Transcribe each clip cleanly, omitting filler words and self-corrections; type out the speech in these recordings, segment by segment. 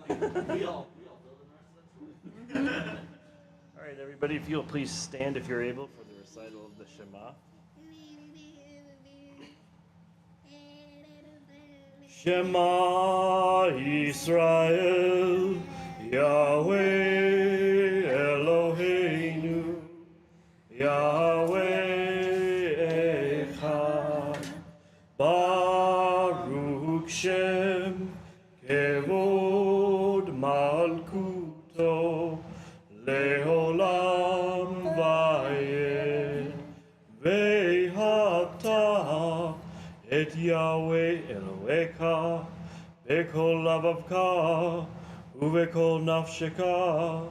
We all build in our sense. All right, everybody, if you'll please stand if you're able for the recital of the Shema. Shema Yisrael, Yahweh Eloheinu, Yahweh Echad, Baruch Shem, Kevod Malkuto, Leolam Vayed, Ve'hata et Yahweh Elohecha, Be'kol lavavka, Uve'kol nafsheka,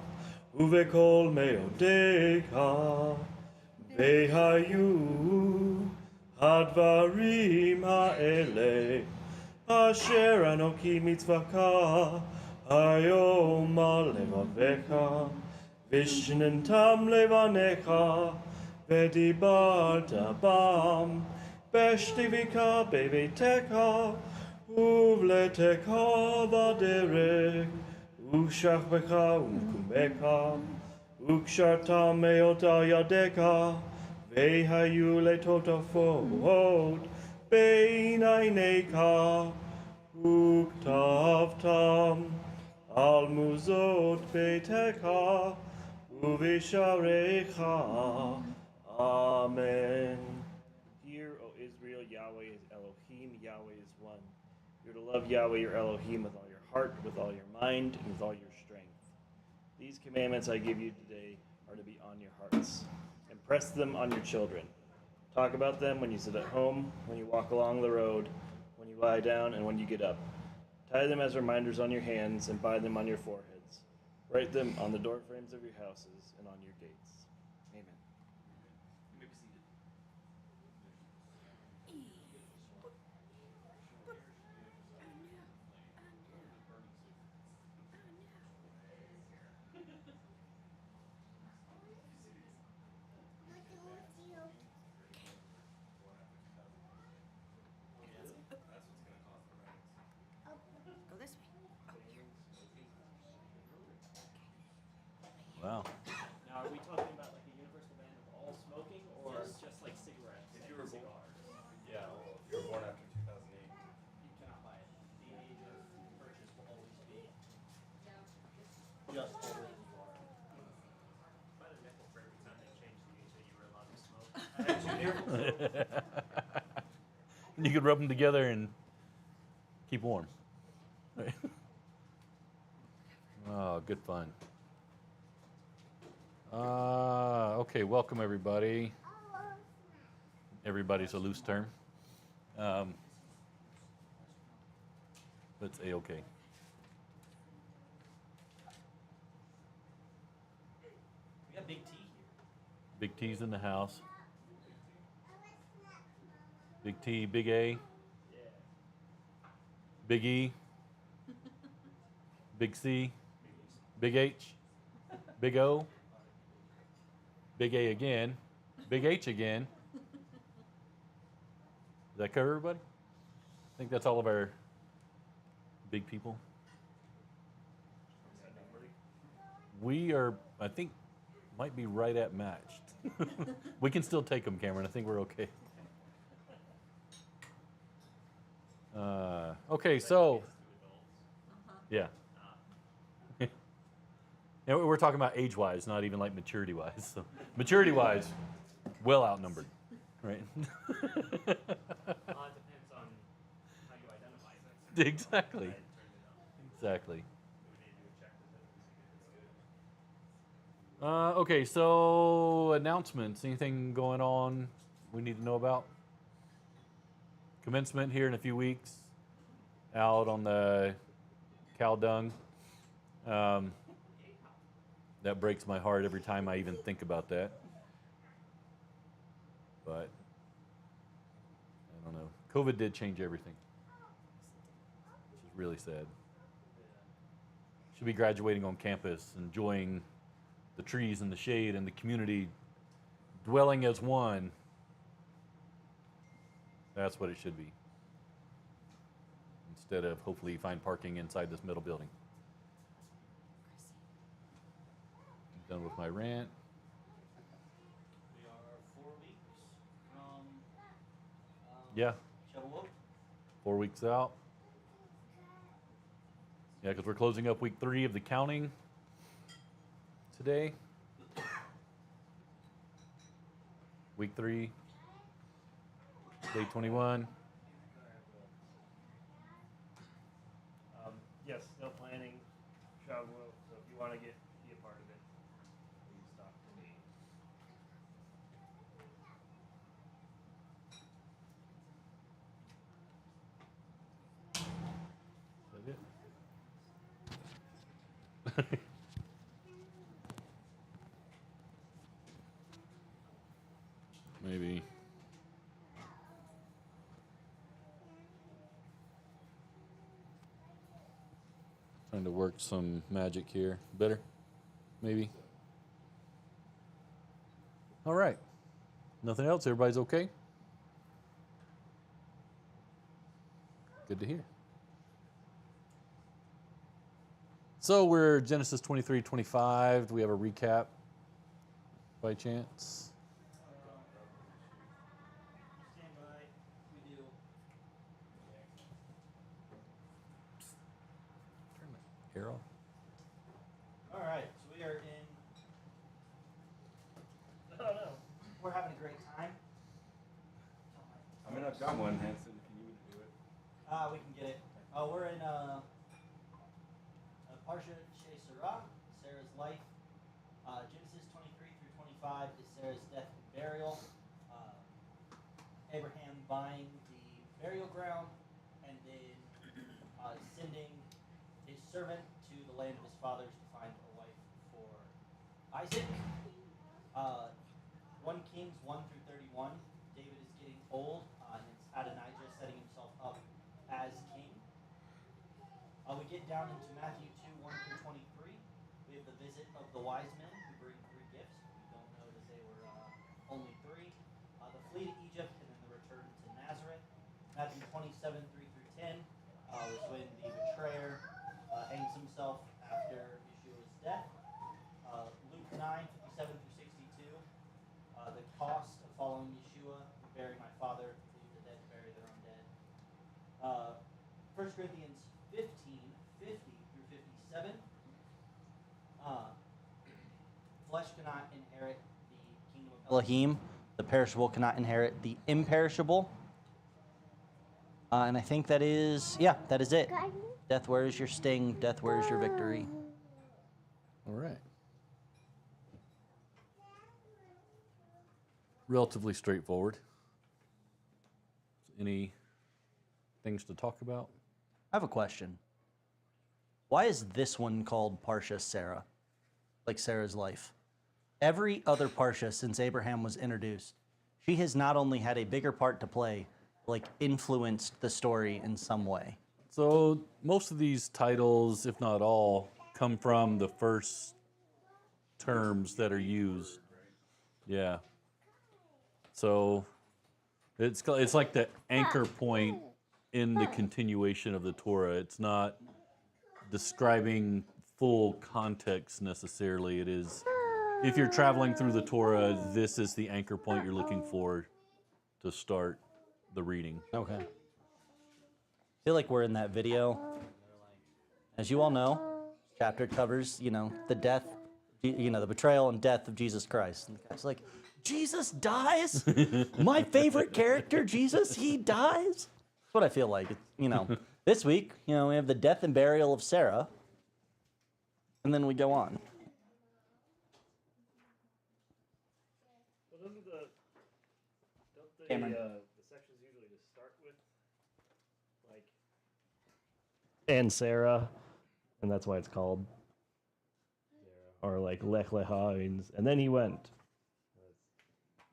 Uve'kol meodecha, Ve'hayu hadvarim ha'ele, Asher anoki mitzvaka, Hayom al levavecha, Vishnentam levanecha, V'dibarta bam, Beshtivika bebetecha, Uvletecha baderek, Ushachbecha umkumecha, Uksharta meota yadeka, Vehayu letotafot, Beinainecha, Uktavtam, Al muzot betecha, Uvisharecha. Amen. Hear, O Israel, Yahweh is Elohim, Yahweh is one. You're to love Yahweh your Elohim with all your heart, with all your mind, and with all your strength. These commandments I give you today are to be on your hearts. Impress them on your children. Talk about them when you sit at home, when you walk along the road, when you lie down, and when you get up. Tie them as reminders on your hands and bind them on your foreheads. Write them on the door frames of your houses and on your gates. Amen. You may be seated. Go this way. Oh, here. Wow. Now, are we talking about like a universal ban of all smoking, or just like cigarettes? If you were born, cigars? yeah, well, if you were born after 2008, You cannot buy it. The age of purchase will always be just buy the nickel for every time they change the age that you were allowed to smoke. I had two nickels. You could rub them together and keep warm. Oh, good fun. Okay, welcome everybody. Everybody's a loose term. But it's A-okay. We got Big T here. Big T's in the house. Big T, Big A, Yeah. Big E, Big C, Big H, Big O, Big A again, Big H again. Does that cover everybody? I think that's all of our big people. We are, I think, might be right at matched. We can still take them, Cameron. I think we're okay. Okay, so, yeah. And we're talking about age-wise, not even like maturity-wise. So, maturity-wise, well outnumbered, right? It depends on how you identify it. Exactly. Exactly. Okay, so announcements. Anything going on we need to know about? Commencement here in a few weeks. Out on the cow dung. That breaks my heart every time I even think about that. But I don't know. COVID did change everything. Which is really sad. Should be graduating on campus, enjoying the trees and the shade and the community, dwelling as one. That's what it should be. Instead of hopefully find parking inside this middle building. Done with my rant. We are 4 weeks from Yeah, Shavuot. 4 weeks out. Yeah, because we're closing up week 3 of the counting today. Week 3, day 21. Yes, still planning Shavuot, so if you want to be a part of it, please talk to me. Is that it? Maybe. Trying to work some magic here. Better? Maybe. All right. Nothing else? Everybody's okay? Good to hear. So we're Genesis 23, 25. Do we have a recap by chance? Stand by. We do. Turn the arrow. All right, so we are in. Oh no, we're having a great time. I mean, I've got one, Hanson, if you need me to do it. We can get it. We're in Parsha Xiei Sarah, Sarah's life. Genesis 23 through 25 is Sarah's death and burial. Abraham buying the burial ground and then sending his servant to the land of his fathers to find a wife for Isaac. 1 Kings 1 through 31. David is getting old, and it's Adonijah setting himself up as king. We get down into Matthew 2 1 through 23. We have the visit of the wise men who bring 3 gifts. We don't know that they were only 3. The flee to Egypt and then the return to Nazareth. Matthew 27 3 through 10 was when the betrayer hangs himself after Yeshua's death. Luke 9 57 through 62. The cost of following Yeshua. Bury my father, leave the dead to bury their own dead. 1 Corinthians 15 50 through 57. Flesh cannot inherit the kingdom of Elohim. The perishable cannot inherit the imperishable. And I think that is it. Death, where is your sting? Death, where is your victory? All right. Relatively straightforward. Any things to talk about? I have a question. Why is this one called Parsha Sarah? Like Sarah's life? Every other Parsha since Abraham was introduced, she has not only had a bigger part to play, like influenced the story in some way. So most of these titles, if not all, come from the first terms that are used. Yeah. So it's like the anchor point in the continuation of the Torah. It's not describing full context necessarily. It is, if you're traveling through the Torah, this is the anchor point you're looking for to start the reading. Okay. I feel like we're in that video. As you all know, chapter covers, the death, the betrayal and death of Jesus Christ. And the guy's like, Jesus dies? My favorite character, Jesus, he dies? That's what I feel like. This week, we have the death and burial of Sarah, and then we go on. Well, don't the Cameron. the sections usually just start with like and Sarah, and that's why it's called Sarah, or like Lech Lecha means and then he went.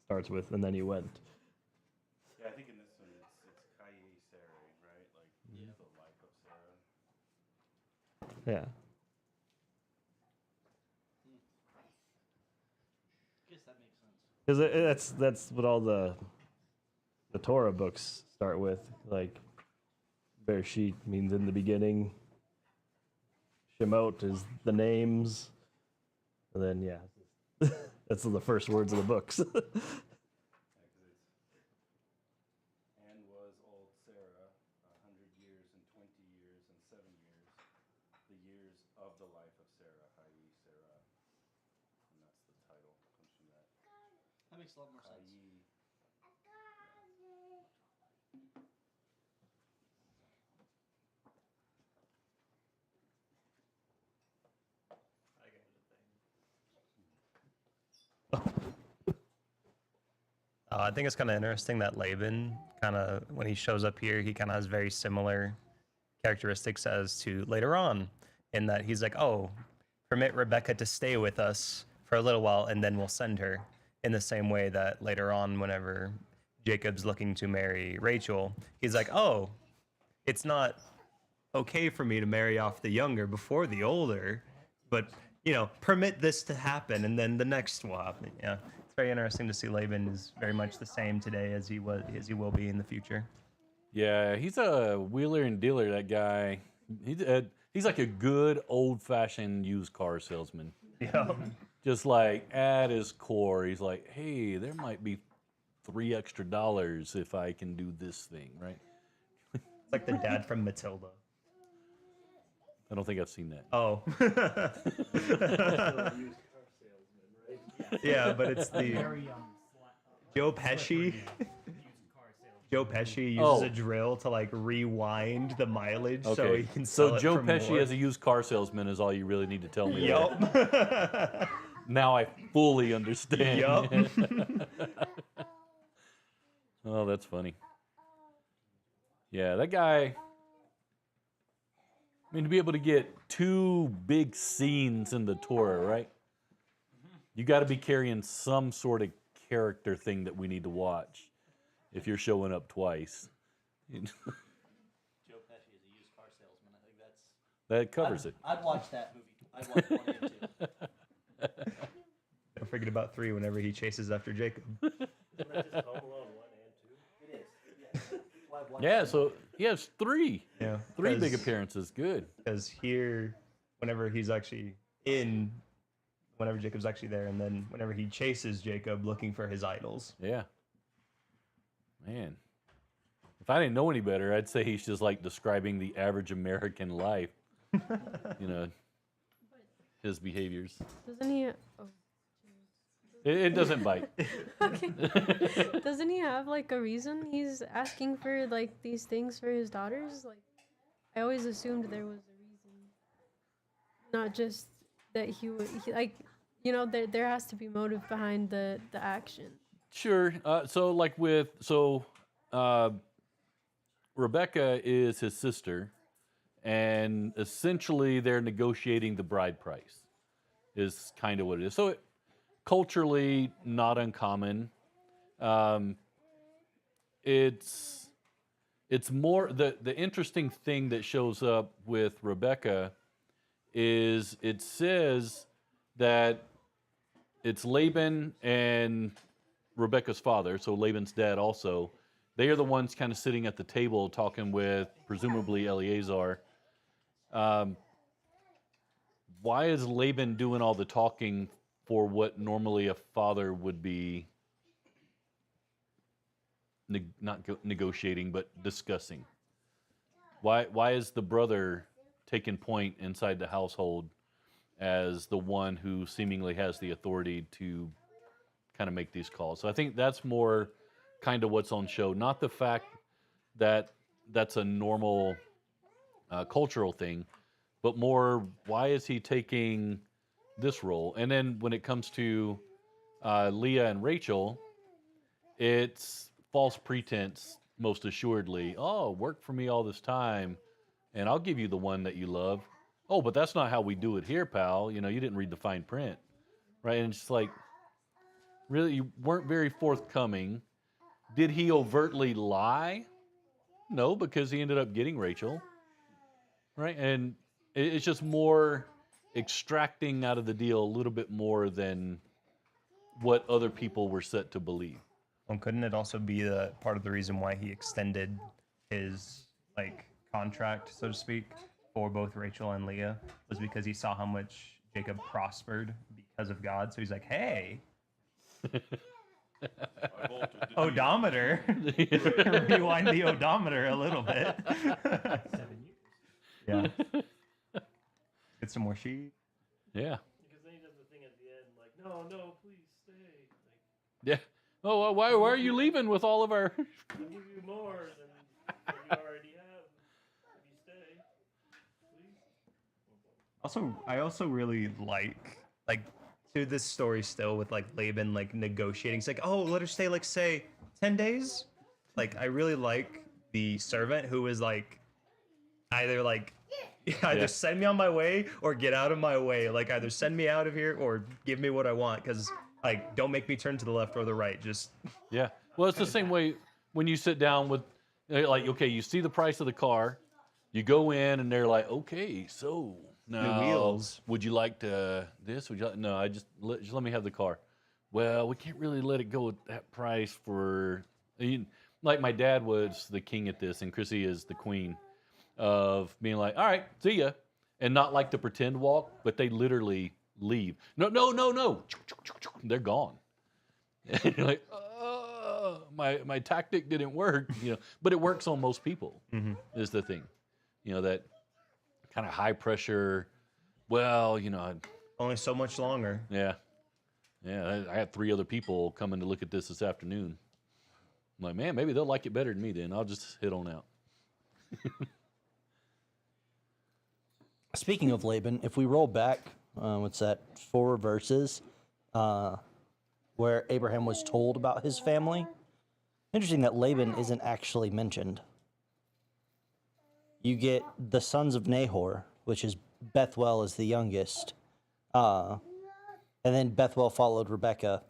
Starts with and then he went. Yeah, I think in this one it's Cheyei Sara, right? Like the life of Sarah. Yeah. I guess that makes sense. Because that's what all the Torah books start with. Like Bereshit means in the beginning. Shemot is the names. And then yeah, that's the first words of the books. Yeah, 'cause it's and was old Sarah 100 years and 20 years and 7 years, the years of the life of Sarah, Cheyei Sara, and that's the title. Comes from that. That makes a lot more sense. Cheyei. I think it's kind of interesting that Laban kind of, when he shows up here, he kind of has very similar characteristics as to later on, in that he's like, oh, permit Rebecca to stay with us for a little while, and then we'll send her. In the same way that later on, whenever Jacob's looking to marry Rachel, he's like, oh, it's not okay for me to marry off the younger before the older, but, you know, permit this to happen, and then the next will happen. Yeah. It's very interesting to see Laban is very much the same today as he will be in the future. Yeah, he's a wheeler and dealer. That guy, he's like a good old-fashioned used car salesman. Yeah. Just like at his core, he's like, hey, there might be $3 extra if I can do this thing, right? It's like the dad from Matilda. I don't think I've seen that. Oh. Yeah, but it's the Joe Pesci. Joe Pesci uses a drill to like rewind the mileage so he can sell it Joe for Pesci more. as a used car salesman is all you really need to tell me. Yup. Now I fully understand. Yup. Oh, that's funny. Yeah, that guy. I mean, to be able to get 2 big scenes in the Torah, right? You got to be carrying some sort of character thing that we need to watch if you're showing up twice. Joe Pesci is a used car salesman. I think That covers it. I'd watch that movie. I'd watch 1 and 2. Don't forget about 3 whenever he chases after Jacob. Isn't that just Home Alone 1 and 2? It is. Yes. Well, I've watched Yeah, them. so he has 3. Yeah. 3 big appearances. Good. Because here, whenever he's actually whenever Jacob's actually there, and then whenever he chases Jacob looking for his idols. Yeah. Man. If I didn't know any better, I'd say he's just like describing the average American life. You know, his behaviors. Doesn't he? Oh, It doesn't bite. okay. Doesn't he have like a reason he's asking for like these things for his daughters? Like, I always assumed there was a reason, not just that he would. Like, you know, there has to be motive behind the action. Sure. So like Rebecca is his sister, and essentially they're negotiating the bride price is kind of what it is. So culturally not uncommon. It's more the interesting thing that shows up with Rebecca is it says that it's Laban and Rebecca's father, so Laban's dad also. They are the ones kind of sitting at the table talking with presumably Eleazar. Why is Laban doing all the talking for what normally a father would be not negotiating but discussing? Why is the brother taking point inside the household as the one who seemingly has the authority to kind of make these calls? So I think that's more kind of what's on show, not the fact that that's a normal cultural thing, but more why is he taking this role? And then when it comes to Leah and Rachel, it's false pretense, most assuredly. Oh, work for me all this time, and I'll give you the one that you love. Oh, but that's not how we do it here, pal. You know, you didn't read the fine print, right? And it's just like, really, you weren't very forthcoming. Did he overtly lie? No, because he ended up getting Rachel, right? And it's just more extracting out of the deal a little bit more than what other people were set to believe. Well, couldn't it also be the part of the reason why he extended his contract, so to speak, for both Rachel and Leah, was because he saw how much Jacob prospered because of God. So he's like, hey, I've altered the odometer. Rewind the odometer a little bit. 7 years. Yeah. Get some more sheep. Yeah. Because then he does the thing at the end, like, no, no, please stay. Like, Yeah. Oh, well, why are you leaving with all of our? I'll give you more than what you already have if you stay. Please. I also really like to this story still with like Laban like negotiating. It's like, oh, let her stay like say 10 days. Like I really like the servant who is like either send me on my way or get out of my way. Like either send me out of here or give me what I want, because like don't make me turn to the left or the right. Just Yeah. Well, it's the same way when you sit down with, like, okay, you see the price of the car, you go in and they're like, okay, so now wheels. would you like to this? Would you like, no, just let me have the car. Well, we can't really let it go at that price for, like my dad was the king at this and Chrissy is the queen of being like, all right, see ya. And not like to pretend walk, but they literally leave. No. They're gone. And you're like, my tactic didn't work, but it works on most people is the thing, that kind of high pressure. Well, only so much longer. Yeah. I had 3 other people coming to look at this afternoon. I'm like, man, maybe they'll like it better than me then. I'll just head on out. Speaking of Laban, if we roll back, what's that, 4 verses, where Abraham was told about his family. Interesting that Laban isn't actually mentioned. You get the sons of Nahor, which is Bethuel is the youngest, and then Bethuel followed Rebekah.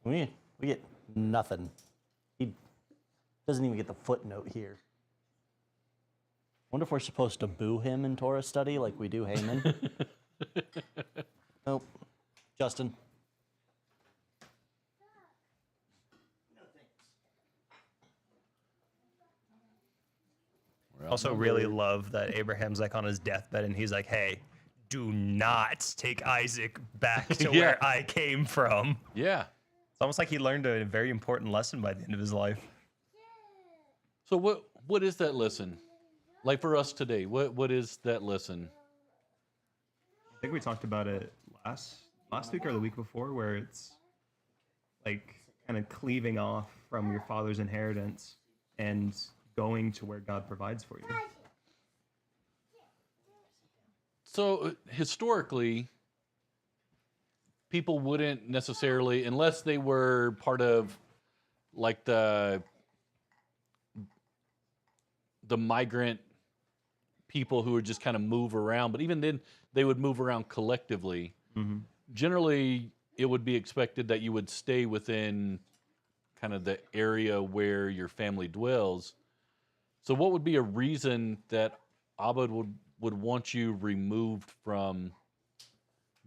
We get nothing. He doesn't even get the footnote here. Wonder if we're supposed to boo him in Torah study like we do Haman. Nope. Justin. Also really love that Abraham's like on his deathbed and he's like, hey, do not take Isaac back to where I came from. Yeah. It's almost like he learned a very important lesson by the end of his life. So what is that lesson? Like for us today, what is that lesson? I think we talked about it last week or the week before, where it's like kind of cleaving off from your father's inheritance and going to where God provides for you. So historically, people wouldn't necessarily, unless they were part of like the migrant people who would just kind of move around, but even then they would move around collectively. Mm-hmm. Generally, it would be expected that you would stay within kind of the area where your family dwells. So what would be a reason that Abba would want you removed from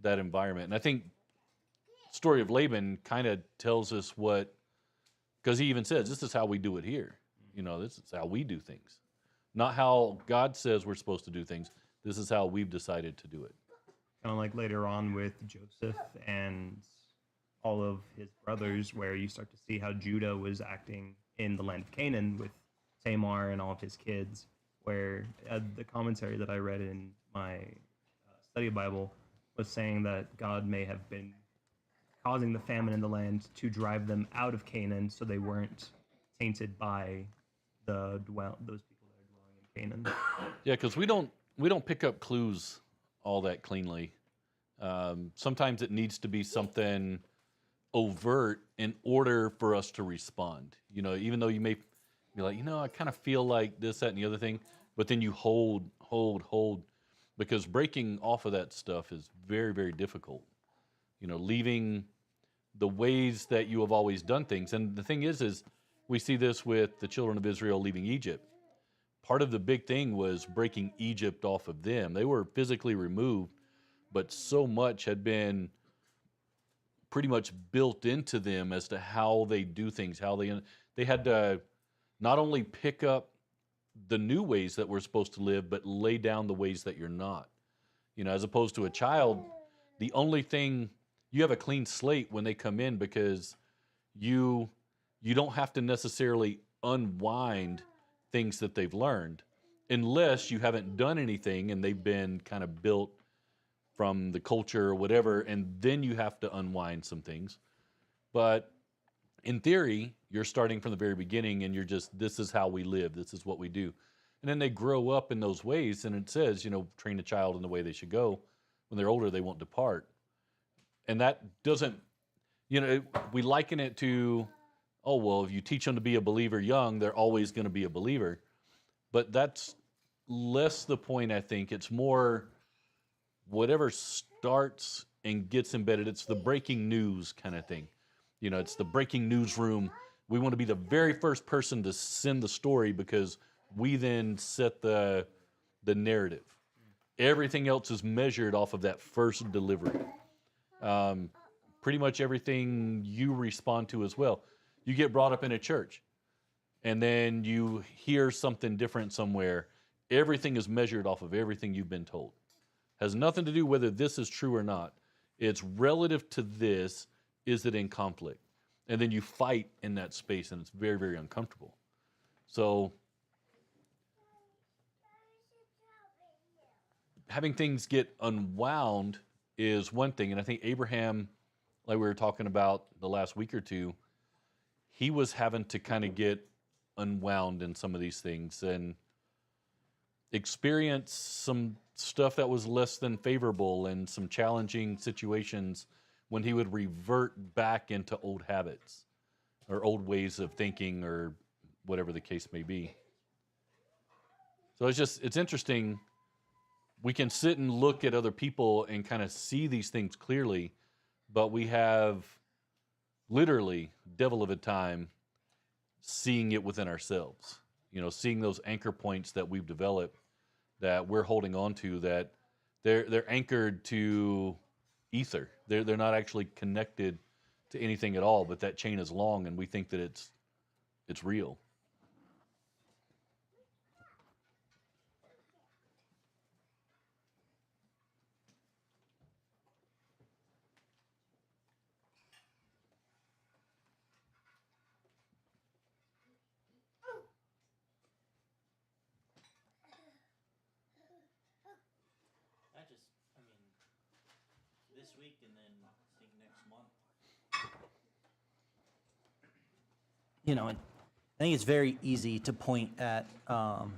that environment? And I think the story of Laban kind of tells us because he even says, this is how we do it here. This is how we do things. Not how God says we're supposed to do things. This is how we've decided to do it. Kind of like later on with Joseph and all of his brothers, where you start to see how Judah was acting in the land of Canaan with Tamar and all of his kids, where the commentary that I read in my study Bible was saying that God may have been causing the famine in the land to drive them out of Canaan so they weren't tainted by those people that are dwelling in Canaan. Yeah, because we don't pick up clues all that cleanly. Sometimes it needs to be something overt in order for us to respond. Even though you may be like, I kind of feel like this, that, and the other thing, but then you hold, because breaking off of that stuff is very, very difficult. Leaving the ways that you have always done things. And the thing is we see this with the children of Israel leaving Egypt. Part of the big thing was breaking Egypt off of them. They were physically removed, but so much had been pretty much built into them as to how they do things, how they had to not only pick up the new ways that we're supposed to live, but lay down the ways that you're not. As opposed to a child the only thing, you have a clean slate when they come in because you don't have to necessarily unwind things that they've learned unless you haven't done anything and they've been kind of built from the culture or whatever, and then you have to unwind some things. But in theory, you're starting from the very beginning and you're just, this is how we live, this is what we do. And then they grow up in those ways, and it says, you know, train a child in the way they should go. When they're older, they won't depart. And that doesn't, you know, we liken it to, oh, well, if you teach them to be a believer young, they're always going to be a believer. But that's less the point, I think. It's more whatever starts and gets embedded. It's the breaking news kind of thing. You know, it's the breaking newsroom. We want to be the very first person to send the story because we then set the narrative. Everything else is measured off of that first delivery. Pretty much everything you respond to as well. You get brought up in a church, and then you hear something different somewhere. Everything is measured off of everything you've been told. Has nothing to do whether this is true or not. It's relative to this. Is it in conflict? And then you fight in that space, and it's very, very uncomfortable. So having things get unwound is one thing. And I think Abraham, like we were talking about the last week or two, he was having to kind of get unwound in some of these things and experience some stuff that was less than favorable and some challenging situations when he would revert back into old habits or old ways of thinking or whatever the case may be. So it's interesting. We can sit and look at other people and kind of see these things clearly, but we have literally devil of a time seeing it within ourselves. You know, seeing those anchor points that we've developed that we're holding on to, that they're anchored to ether. They're not actually connected to anything at all, but that chain is long and we think that it's real. This week and then I think next month. You know, and I think it's very easy to point at the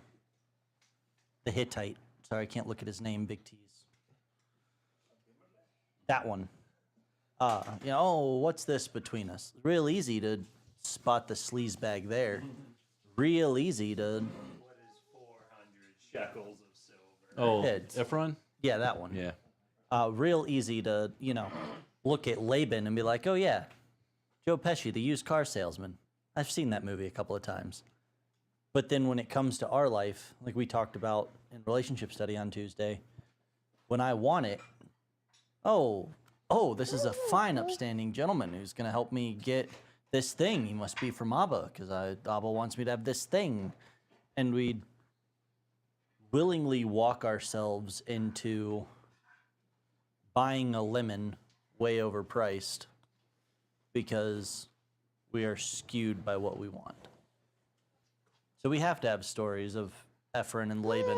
Hittite. Sorry, I can't look at his name, Big T's. That one. You know, oh, what's this between us? Real easy to spot the sleaze bag there. Real easy to. What is 400 shekels of silver? Oh, Heads. Ephron? Yeah, that one. Yeah. Real easy to, you know, look at Laban and be like, oh, yeah, Joe Pesci, the used car salesman. I've seen that movie a couple of times. But then when it comes to our life, like we talked about in relationship study on Tuesday, when I want it, oh, this is a fine, upstanding gentleman who's going to help me get this thing. He must be from Abba because Abba wants me to have this thing. And we'd willingly walk ourselves into buying a lemon way overpriced because we are skewed by what we want. So we have to have stories of Ephron and Laban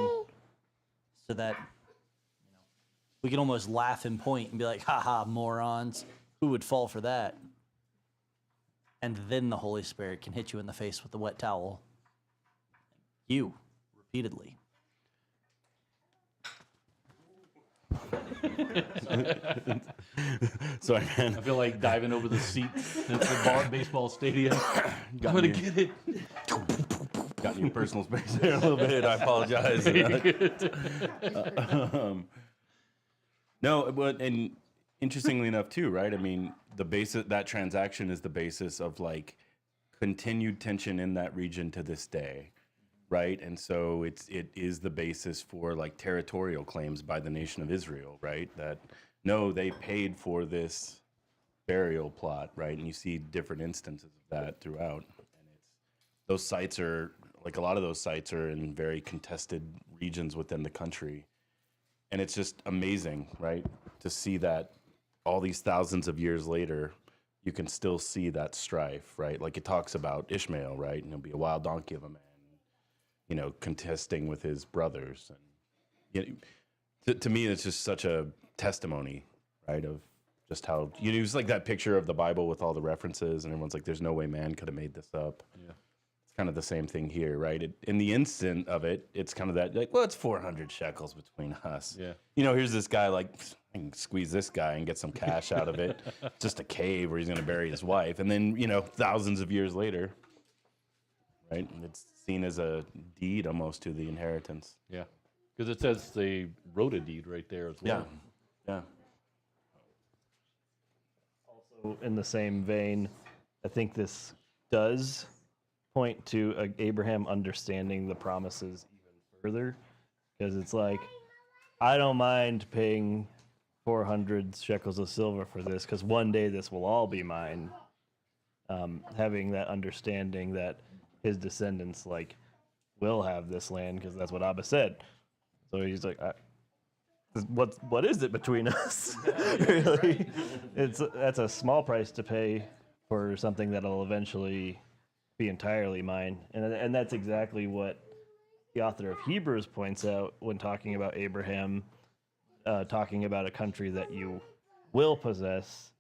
so that we can almost laugh and point and be like, haha, morons, who would fall for that? And then the Holy Spirit can hit you in the face with the wet towel. You, repeatedly. Sorry, man. I feel like diving over the seats at the baseball stadium. I'm going to get it. Got in your personal space there a little bit. I apologize. No, but and interestingly enough, too, right? I mean, the basis that transaction is the basis of like continued tension in that region to this day, right? And so it is the basis for like territorial claims by the nation of Israel, right? That no, they paid for this burial plot, right? And you see different instances of that throughout. And those sites are like a lot of those sites are in very contested regions within the country. And it's just amazing, right? to see that all these thousands of years later, you can still see that strife, right? Like it talks about Ishmael, right? And he'll be a wild donkey of a man, you know, contesting with his brothers. And you know, to me, it's just such a testimony, right, of just how, you know, it was like that picture of the Bible with all the references, and everyone's like, there's no way man could have made this up. Yeah. It's kind of the same thing here, right? In the instant of it, it's kind of that, like, well, it's 400 shekels between us. Yeah. You know, here's this guy, like, I can squeeze this guy and get some cash out of it. Just a cave where he's going to bury his wife. And then, you know, thousands of years later, right? It's seen as a deed almost to the inheritance. Yeah. Because it says they wrote a deed right there as well. Yeah. Also, in the same vein, I think this does point to Abraham understanding the promises even further, because it's like, I don't mind paying 400 shekels of silver for this, because one day this will all be mine. Having that understanding that his descendants like will have this land, because that's what Abba said. So he's like, what is it between us? Really, that's a small price to pay for something that'll eventually be entirely mine, and that's exactly what the author of Hebrews points out when talking about Abraham, talking about a country that you will possess.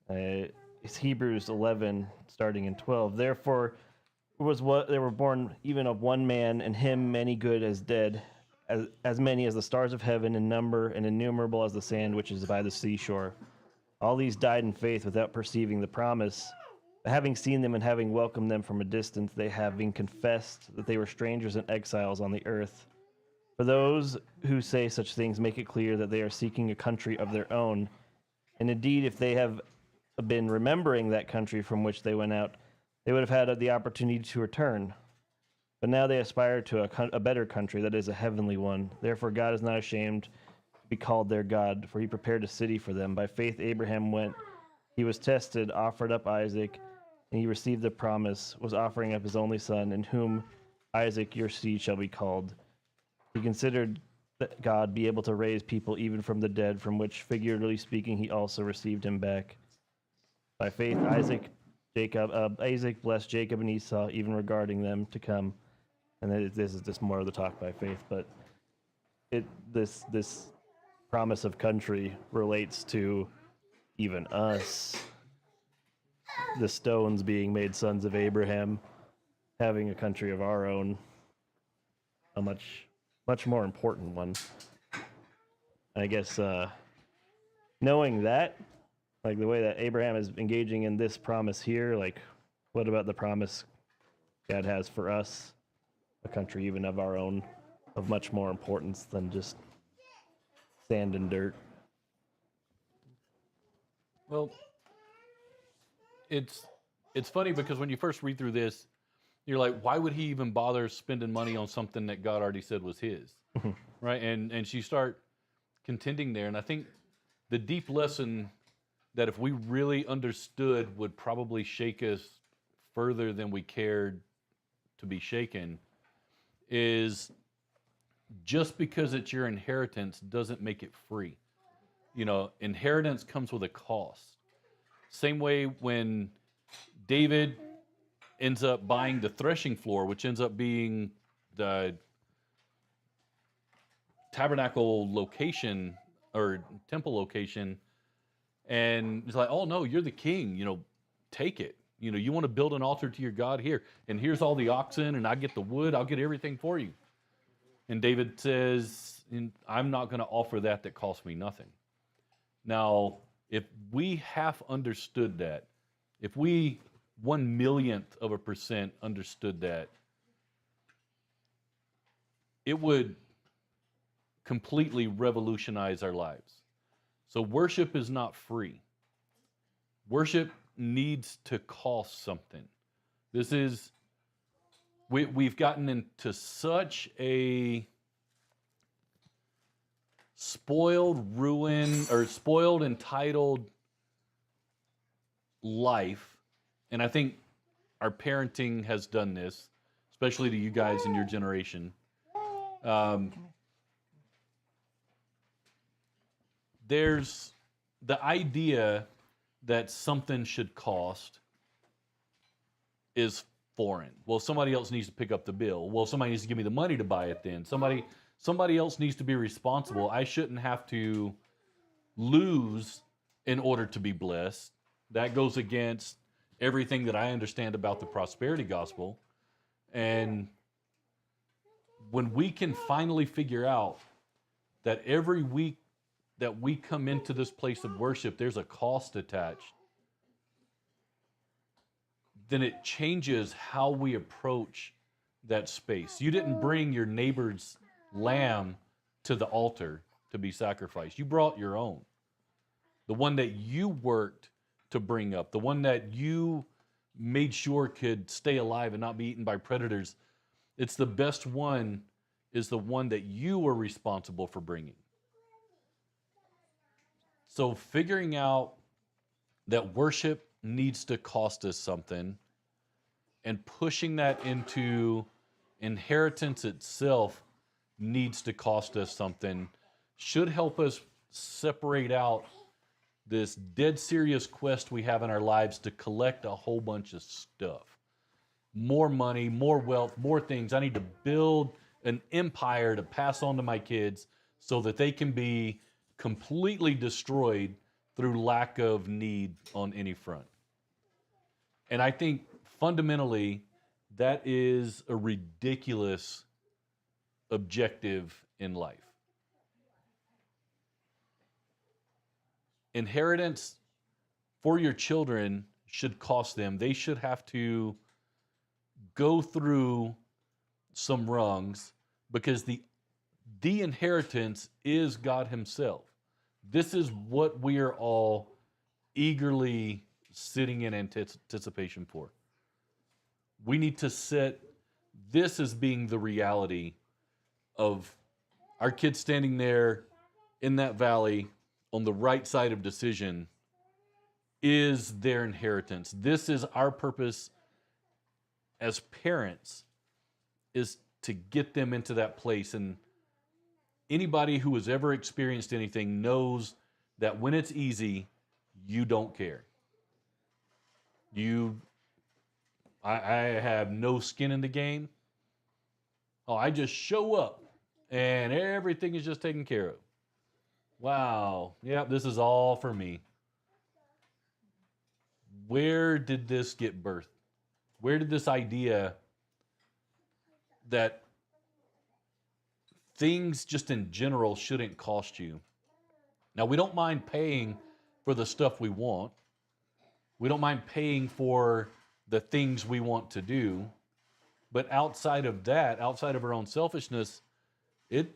It's Hebrews 11, starting in 12. Therefore, was what they were born even of one man, and him many good as dead, as many as the stars of heaven in number, and innumerable as the sand which is by the seashore. All these died in faith without perceiving the promise. Having seen them and having welcomed them from a distance, they having confessed that they were strangers and exiles on the earth. For those who say such things make it clear that they are seeking a country of their own. And indeed, if they have been remembering that country from which they went out, they would have had the opportunity to return. But now they aspire to a better country, that is a heavenly one. Therefore God is not ashamed to be called their God, for he prepared a city for them. By faith Abraham went, he was tested, offered up Isaac, and he received the promise, was offering up his only son, in whom Isaac your seed shall be called. He considered that God be able to raise people even from the dead, from which, figuratively speaking, he also received him back. By faith Isaac blessed Jacob and Esau, even regarding them to come. And this is just more of the talk by faith, but this promise of country relates to even us. The stones being made sons of Abraham, having a country of our own, a much more important one. I guess knowing that, like the way that Abraham is engaging in this promise here, like what about the promise God has for us, a country even of our own, of much more importance than just sand and dirt? Well, it's funny because when you first read through this, you're like, why would he even bother spending money on something that God already said was his, right? And you start contending there, and I think the deep lesson that if we really understood would probably shake us further than we cared to be shaken is just because it's your inheritance doesn't make it free. You know, inheritance comes with a cost. Same way when David ends up buying the threshing floor, which ends up being the tabernacle location or temple location, and it's like, oh no, you're the king, you know, take it. You know, you want to build an altar to your God here, and here's all the oxen, and I get the wood, I'll get everything for you. And David says, I'm not going to offer that costs me nothing. Now, if we half understood that, if we 1/1,000,000% understood that, it would completely revolutionize our lives. So worship is not free. Worship needs to cost something. This is, we've gotten into such a spoiled, entitled life. And I think our parenting has done this, especially to you guys in your there's the idea that something should cost is foreign. Well, somebody else needs to pick up the bill. Well, somebody needs to give me the money to buy it then. Somebody else needs to be responsible. I shouldn't have to lose in order to be blessed. That goes against everything that I understand about the prosperity gospel. And when we can finally figure out that every week that we come into this place of worship, there's a cost attached, then it changes how we approach that space. You didn't bring your neighbor's lamb to the altar to be sacrificed. You brought your own. The one that you worked to bring up, the one that you made sure could stay alive and not be eaten by predators. It's the best one, is the one that you were responsible for bringing. So figuring out that worship needs to cost us something and pushing that into inheritance itself needs to cost us something should help us separate out this dead serious quest we have in our lives to collect a whole bunch of stuff. More money, more wealth, more things. I need to build an empire to pass on to my kids so that they can be completely destroyed through lack of need on any front. And I think fundamentally that is a ridiculous objective in life. Inheritance for your children should cost them. They should have to go through some rungs because the inheritance is God himself. This is what we are all eagerly sitting in anticipation for. We need to set this as being the reality of our kids standing there in that valley on the right side of decision is their inheritance. This is our purpose as parents, is to get them into that place. And anybody who has ever experienced anything knows that when it's easy, you don't care. I have no skin in the game. Oh, I just show up and everything is just taken care of. Wow. Yep, this is all for me. Where did this get birthed? Where did this idea that things just in general shouldn't cost you? Now, we don't mind paying for the stuff we want. We don't mind paying for the things we want to do. But outside of that, outside of our own selfishness, it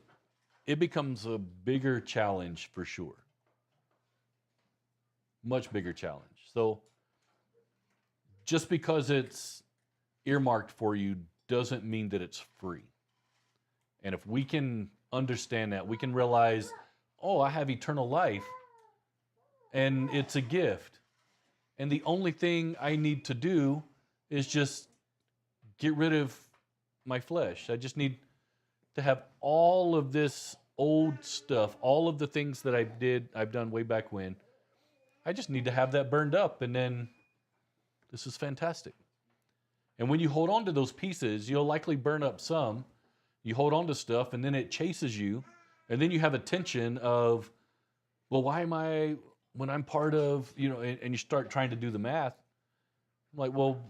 becomes a bigger challenge for sure. Much bigger challenge. So just because it's earmarked for you doesn't mean that it's free. And if we can understand that, we can realize, oh, I have eternal life and it's a gift. And the only thing I need to do is just get rid of my flesh. I just need to have all of this old stuff, all of the things that I've done way back when. I just need to have that burned up, and then this is fantastic. And when you hold on to those pieces, you'll likely burn up some. You hold on to stuff, and then it chases you, and then you have a tension of, well, why am I, when I'm part of, and you start trying to do the math, I'm like, well,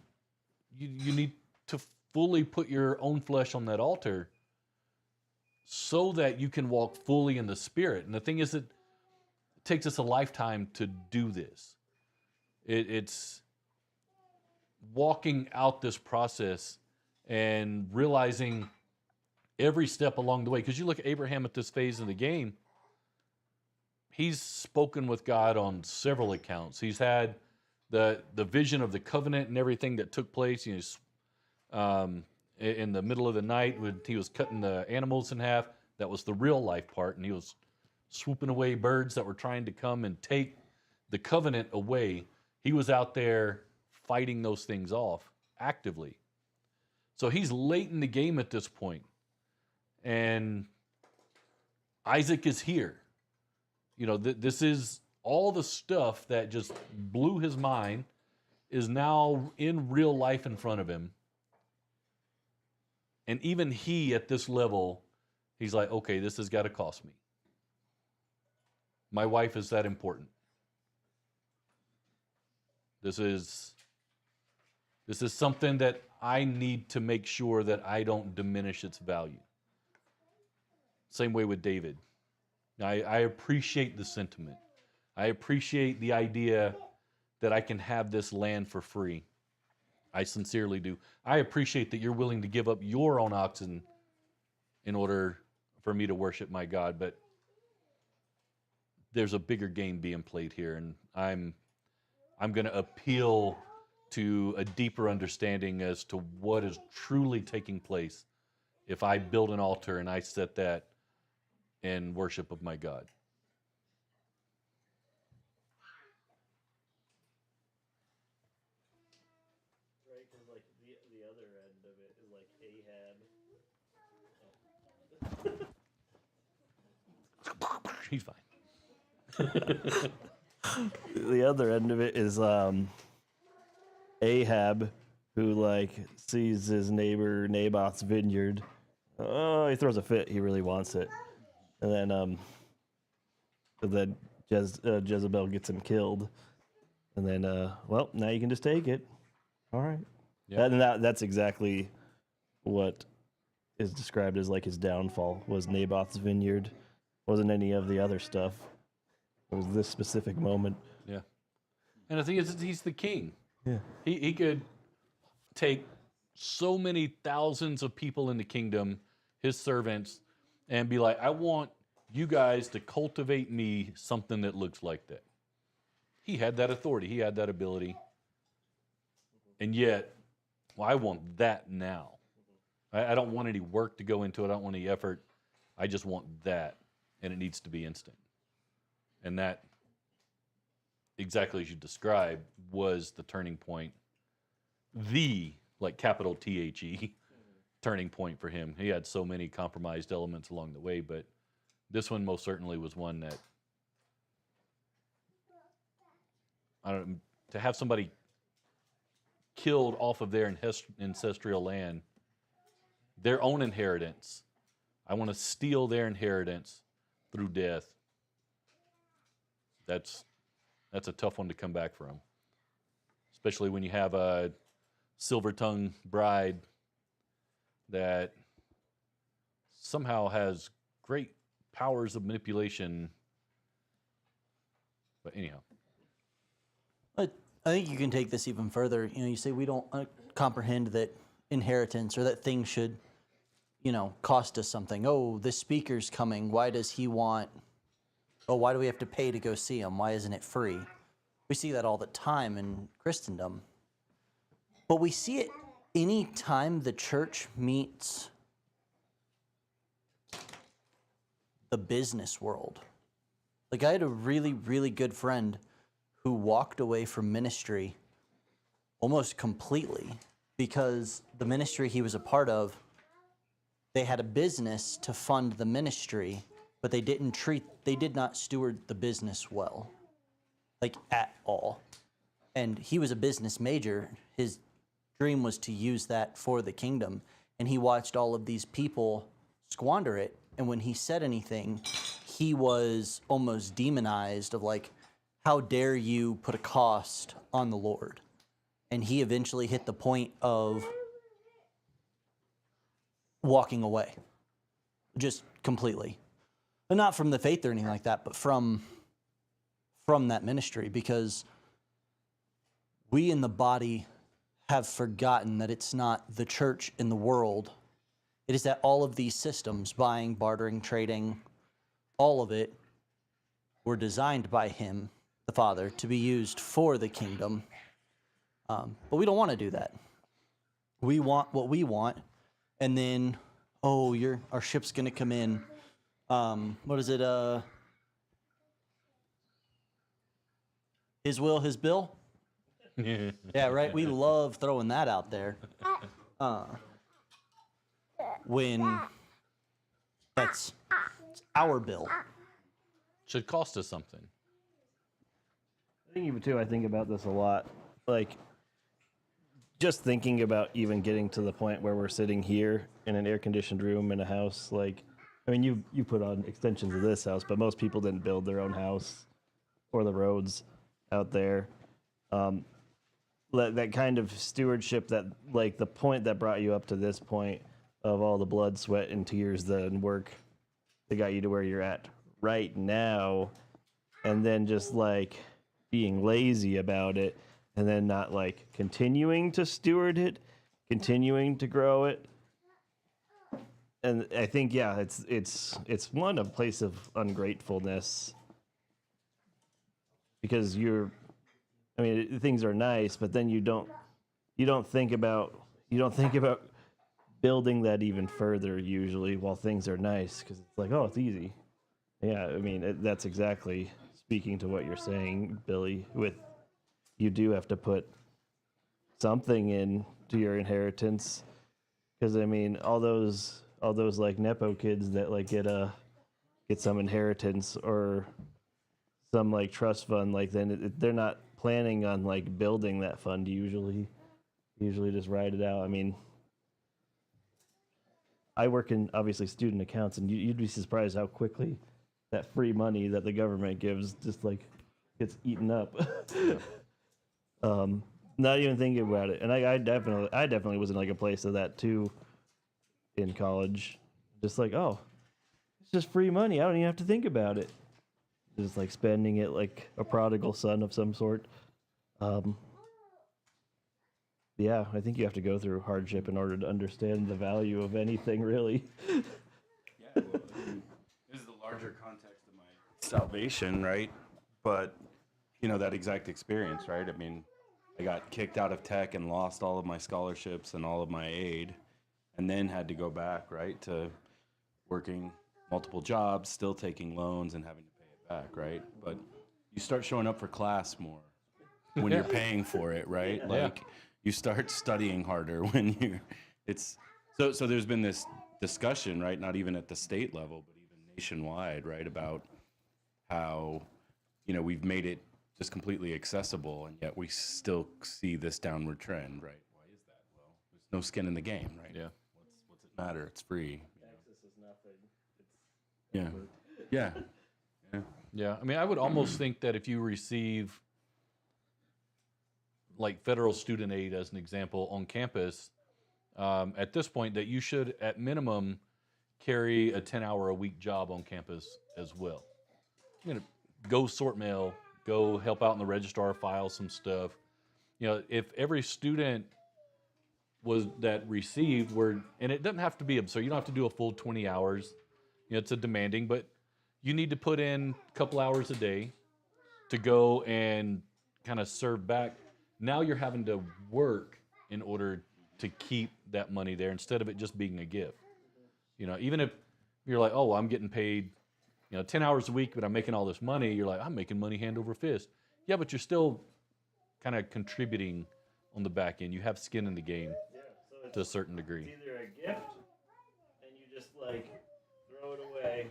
you need to fully put your own flesh on that altar so that you can walk fully in the Spirit. And the thing is that it takes us a lifetime to do this. It's walking out this process and realizing every step along the way. Because you look at Abraham at this phase of the game, he's spoken with God on several accounts. He's had the vision of the covenant and everything that took place. In the middle of the night when he was cutting the animals in half, that was the real life part, and he was swooping away birds that were trying to come and take the covenant away. He was out there fighting those things off actively. So he's late in the game at this point. And Isaac is here. You know, this is all the stuff that just blew his mind is now in real life in front of him. And even he, at this level, he's like, okay, this has got to cost me. My wife is that important. This is something that I need to make sure that I don't diminish its value. Same way with David. I appreciate the sentiment. I appreciate the idea that I can have this land for free. I sincerely do. I appreciate that you're willing to give up your own oxen in order for me to worship my God, but there's a bigger game being played here, and I'm going to appeal to a deeper understanding as to what is truly taking place if I build an altar and I set that in worship of my God. Right, because like the other end of it is like Ahab. He's fine. The other end of it is Ahab, who like sees his neighbor Naboth's vineyard. Oh, he throws a fit. He really wants it, and then Jezebel gets him killed, and then well, now you can just take it. All right. Yeah. That's exactly what is described as like his downfall was Naboth's vineyard. Wasn't any of the other stuff. It was this specific moment. Yeah. And the thing is, he's the king. Yeah. He could take so many thousands of people in the kingdom, his servants, and be like, I want you guys to cultivate me something that looks like that. He had that authority. He had that ability. And yet, well, I want that now. I don't want any work to go into it. I don't want any effort. I just want that. And it needs to be instant. And that, exactly as you described, was the turning point. The, like capital THE, turning point for him. He had so many compromised elements along the way, but this one most certainly was one that, I don't know, to have somebody killed off of their ancestral land, their own inheritance. I want to steal their inheritance through death. That's a tough one to come back from, especially when you have a silver-tongued bride that somehow has great powers of manipulation. But anyhow. I think you can take this even further. You know, you say we don't comprehend that inheritance or that things should, you know, cost us something. Oh, this speaker's coming. Why does he want? Oh, why do we have to pay to go see him? Why isn't it free? We see that all the time in Christendom. But we see it any time the church meets the business world. Like, I had a really, really good friend who walked away from ministry almost completely because the ministry he was a part of, they had a business to fund the ministry, but they did not steward the business well, like at all. And he was a business major. His dream was to use that for the kingdom. And he watched all of these people squander it. And when he said anything, he was almost demonized of like, how dare you put a cost on the Lord? And he eventually hit the point of walking away, just completely. And not from the faith or anything like that, but from that ministry, because we in the body have forgotten that it's not the church in the world. It is that all of these systems, buying, bartering, trading, all of it were designed by him, the Father, to be used for the kingdom. But we don't want to do that. We want what we want, and then, oh, our ship's going to come in. What is it? His will, his bill? Yeah, right? We love throwing that out there. When it's our bill. should cost us something. I think even too, I think about this a lot. Like, just thinking about even getting to the point where we're sitting here in an air-conditioned room in a house. Like, I mean, you put on extensions of this house, but most people didn't build their own house or the roads out there. That kind of stewardship, that like the point that brought you up to this point of all the blood, sweat, and tears, and work that got you to where you're at right now, and then just like being lazy about it, and then not like continuing to steward it, continuing to grow it. And I think, yeah, it's one, a place of ungratefulness, because I mean, things are nice, but then you don't think about building that even further usually while things are nice, because it's like, oh, it's easy. Yeah, I mean, that's exactly speaking to what you're saying, Billy. With, you do have to put something in to your inheritance, because I mean, all those like nepo kids that like get some inheritance or some like trust fund, like then they're not planning on like building that fund usually just ride it out. I mean, I work in obviously student accounts, and you'd be surprised how quickly that free money that the government gives just like gets eaten up. Not even thinking about it. And I definitely was in like a place of that too in college. Just like, oh, it's just free money. I don't even have to think about it. Just like spending it like a prodigal son of some sort. Yeah, I think you have to go through hardship in order to understand the value of anything, really. Yeah, well, I mean, this is the larger context of my salvation, right? But, you know, that exact experience, right? I mean, I got kicked out of tech and lost all of my scholarships and all of my aid, and then had to go back, right, to working multiple jobs, still taking loans and having to pay it back, right? But you start showing up for class more when you're paying for it, right? Yeah. Like, you start studying harder when so there's been this discussion, right? Not even at the state level, but even nationwide, right? About how, you know, we've made it just completely accessible, and yet we still see this downward trend, right? Why is that? Well, there's no skin in the game, right? Yeah. What's it matter? It's free. Access is nothing. Yeah. Yeah. Yeah. Yeah, I mean, I would almost think that if you receive like federal student aid, as an example, on campus, at this point, that you should, at minimum, carry a 10-hour-a-week job on campus as well. You know, go sort mail, go help out in the registrar, file some stuff. You know, if every student that received and it doesn't have to be absurd. You don't have to do a full 20 hours. You know, it's a demanding, but you need to put in a couple hours a day to go and kind of serve back. Now you're having to work in order to keep that money there, instead of it just being a gift. You know, even if you're like, oh, I'm getting paid, 10 hours a week, but I'm making all this money. You're like, I'm making money hand over fist. Yeah, but you're still kind of contributing on the back end. You have skin in the game to a certain degree. It's either a gift, and you just like throw it away.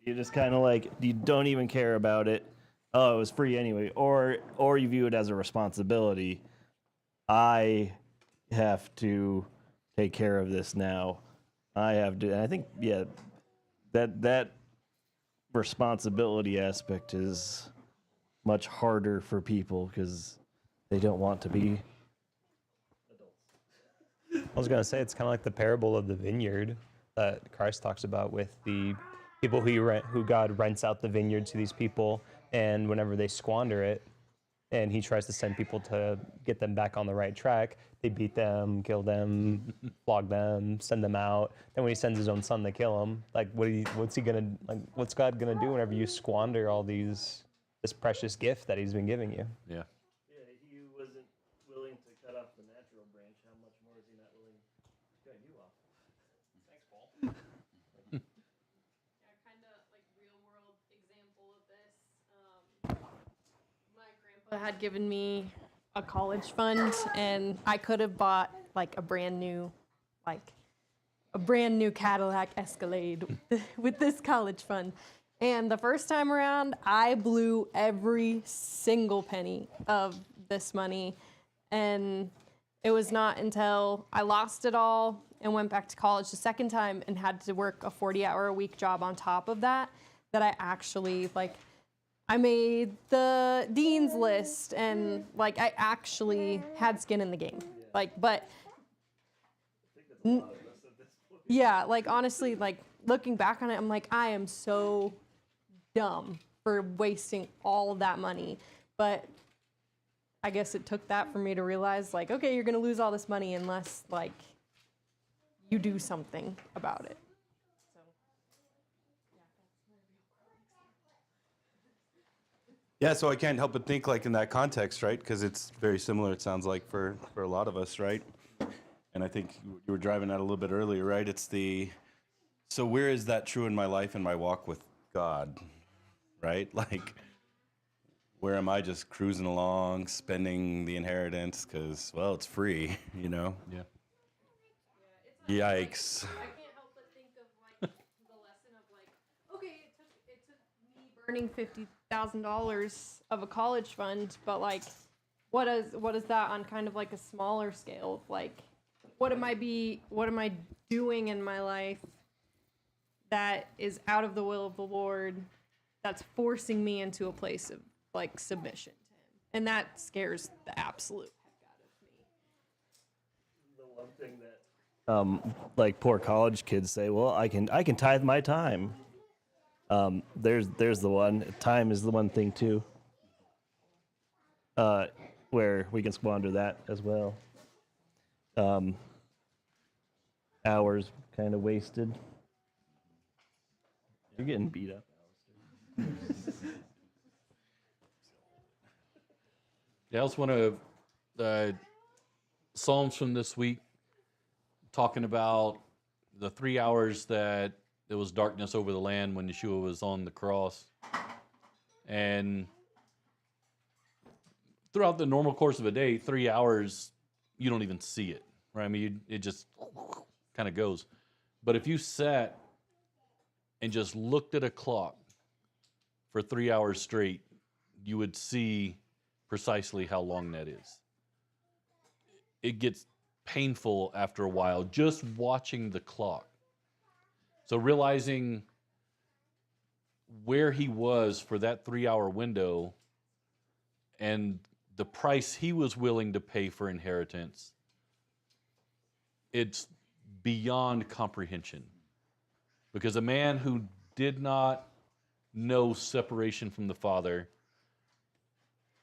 You just kind of like, you don't even care about it. Oh, it was free anyway. Or you view it as a responsibility. I have to take care of this now. I have to. And I think, yeah, that responsibility aspect is much harder for people because they don't want to be adults. I was going to say, it's kind of like the parable of the vineyard that Christ talks about, with the people who God rents out the vineyard to these people, and whenever they squander it, and he tries to send people to get them back on the right track, they beat them, kill them, flog them, send them out. Then when he sends his own son to kill them, like what's God gonna do whenever you squander all this precious gift that he's been giving you? Yeah. Yeah, he wasn't willing to cut off the natural branch. How much more is he not willing to cut you off? Thanks, Paul. Yeah, kind of like real world example of this. My grandpa had given me a college fund, and I could have bought like a brand new Cadillac Escalade with this college fund. And the first time around, I blew every single penny of this money. And it was not until I lost it all and went back to college the second time and had to work a 40-hour-a-week job on top of that, that I actually, like, I made the dean's list and, like, I actually had skin in the game. Like, but, yeah, like, honestly, like, looking back on it, I'm like, I am so dumb for wasting all of that money. But I guess it took that for me to realize, like, okay, you're going to lose all this money unless, like, you do something about it. Yeah, so I can't help but think, like, in that context, right? Because it's very similar, it sounds like, for a lot of us, right? And I think you were driving that a little bit earlier, right? It's so where is that true in my life and my walk with God, right? Like, where am I just cruising along, spending the inheritance because, well, it's free, you know? Yeah. Yikes. I can't help but think of, like, the lesson of, like, okay, it took me burning $50,000 of a college fund, but, like, what is that on kind of like a smaller scale? Like, what am I doing in my life that is out of the will of the Lord, that's forcing me into a place of, like, submission to Him? And that scares the absolute heck out of me. The one thing that, like, poor college kids say, well, I can tithe my time. There's the one. Time is the one thing too. Where we can squander that as well. Hours kind of wasted. You're getting beat up, Alistair. Yeah, else one of the Psalms from this week, talking about the 3 hours that there was darkness over the land when Yeshua was on the cross. And throughout the normal course of a day, 3 hours, you don't even see it, right? I mean, it just kind of goes. But if you sat and just looked at a clock for 3 hours straight, you would see precisely how long that is. It gets painful after a while just watching the clock. So realizing where he was for that 3 hour window and the price he was willing to pay for inheritance, it's beyond comprehension. Because a man who did not know separation from the Father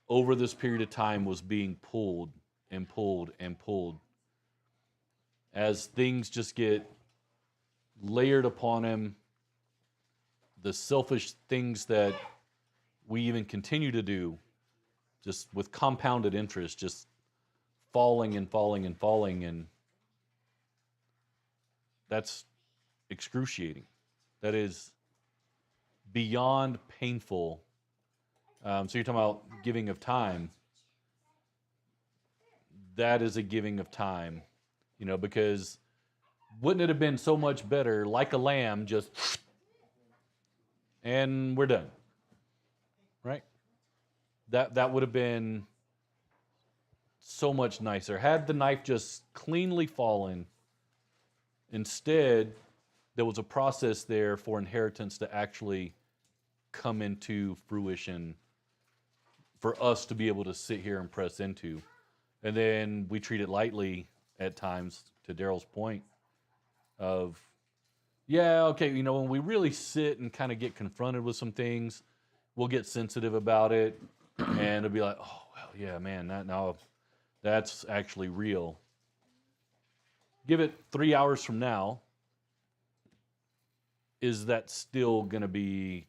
over this period of time was being pulled and pulled and pulled as things just get layered upon him. The selfish things that we even continue to do, just with compounded interest, just falling and falling and falling, and that's excruciating. That is beyond painful. So you're talking about giving of time. That is a giving of time, you know, because wouldn't it have been so much better, like a lamb, just, and we're done, right? That would have been so much nicer. Had the knife just cleanly fallen, instead, there was a process there for inheritance to actually come into fruition for us to be able to sit here and press into. And then we treat it lightly at times, to Daryl's point of, yeah, okay, you know, when we really sit and kind of get confronted with some things, we'll get sensitive about it, and it'll be like, oh, well, yeah, man, that's actually real. Give it 3 hours from now, is that still going to be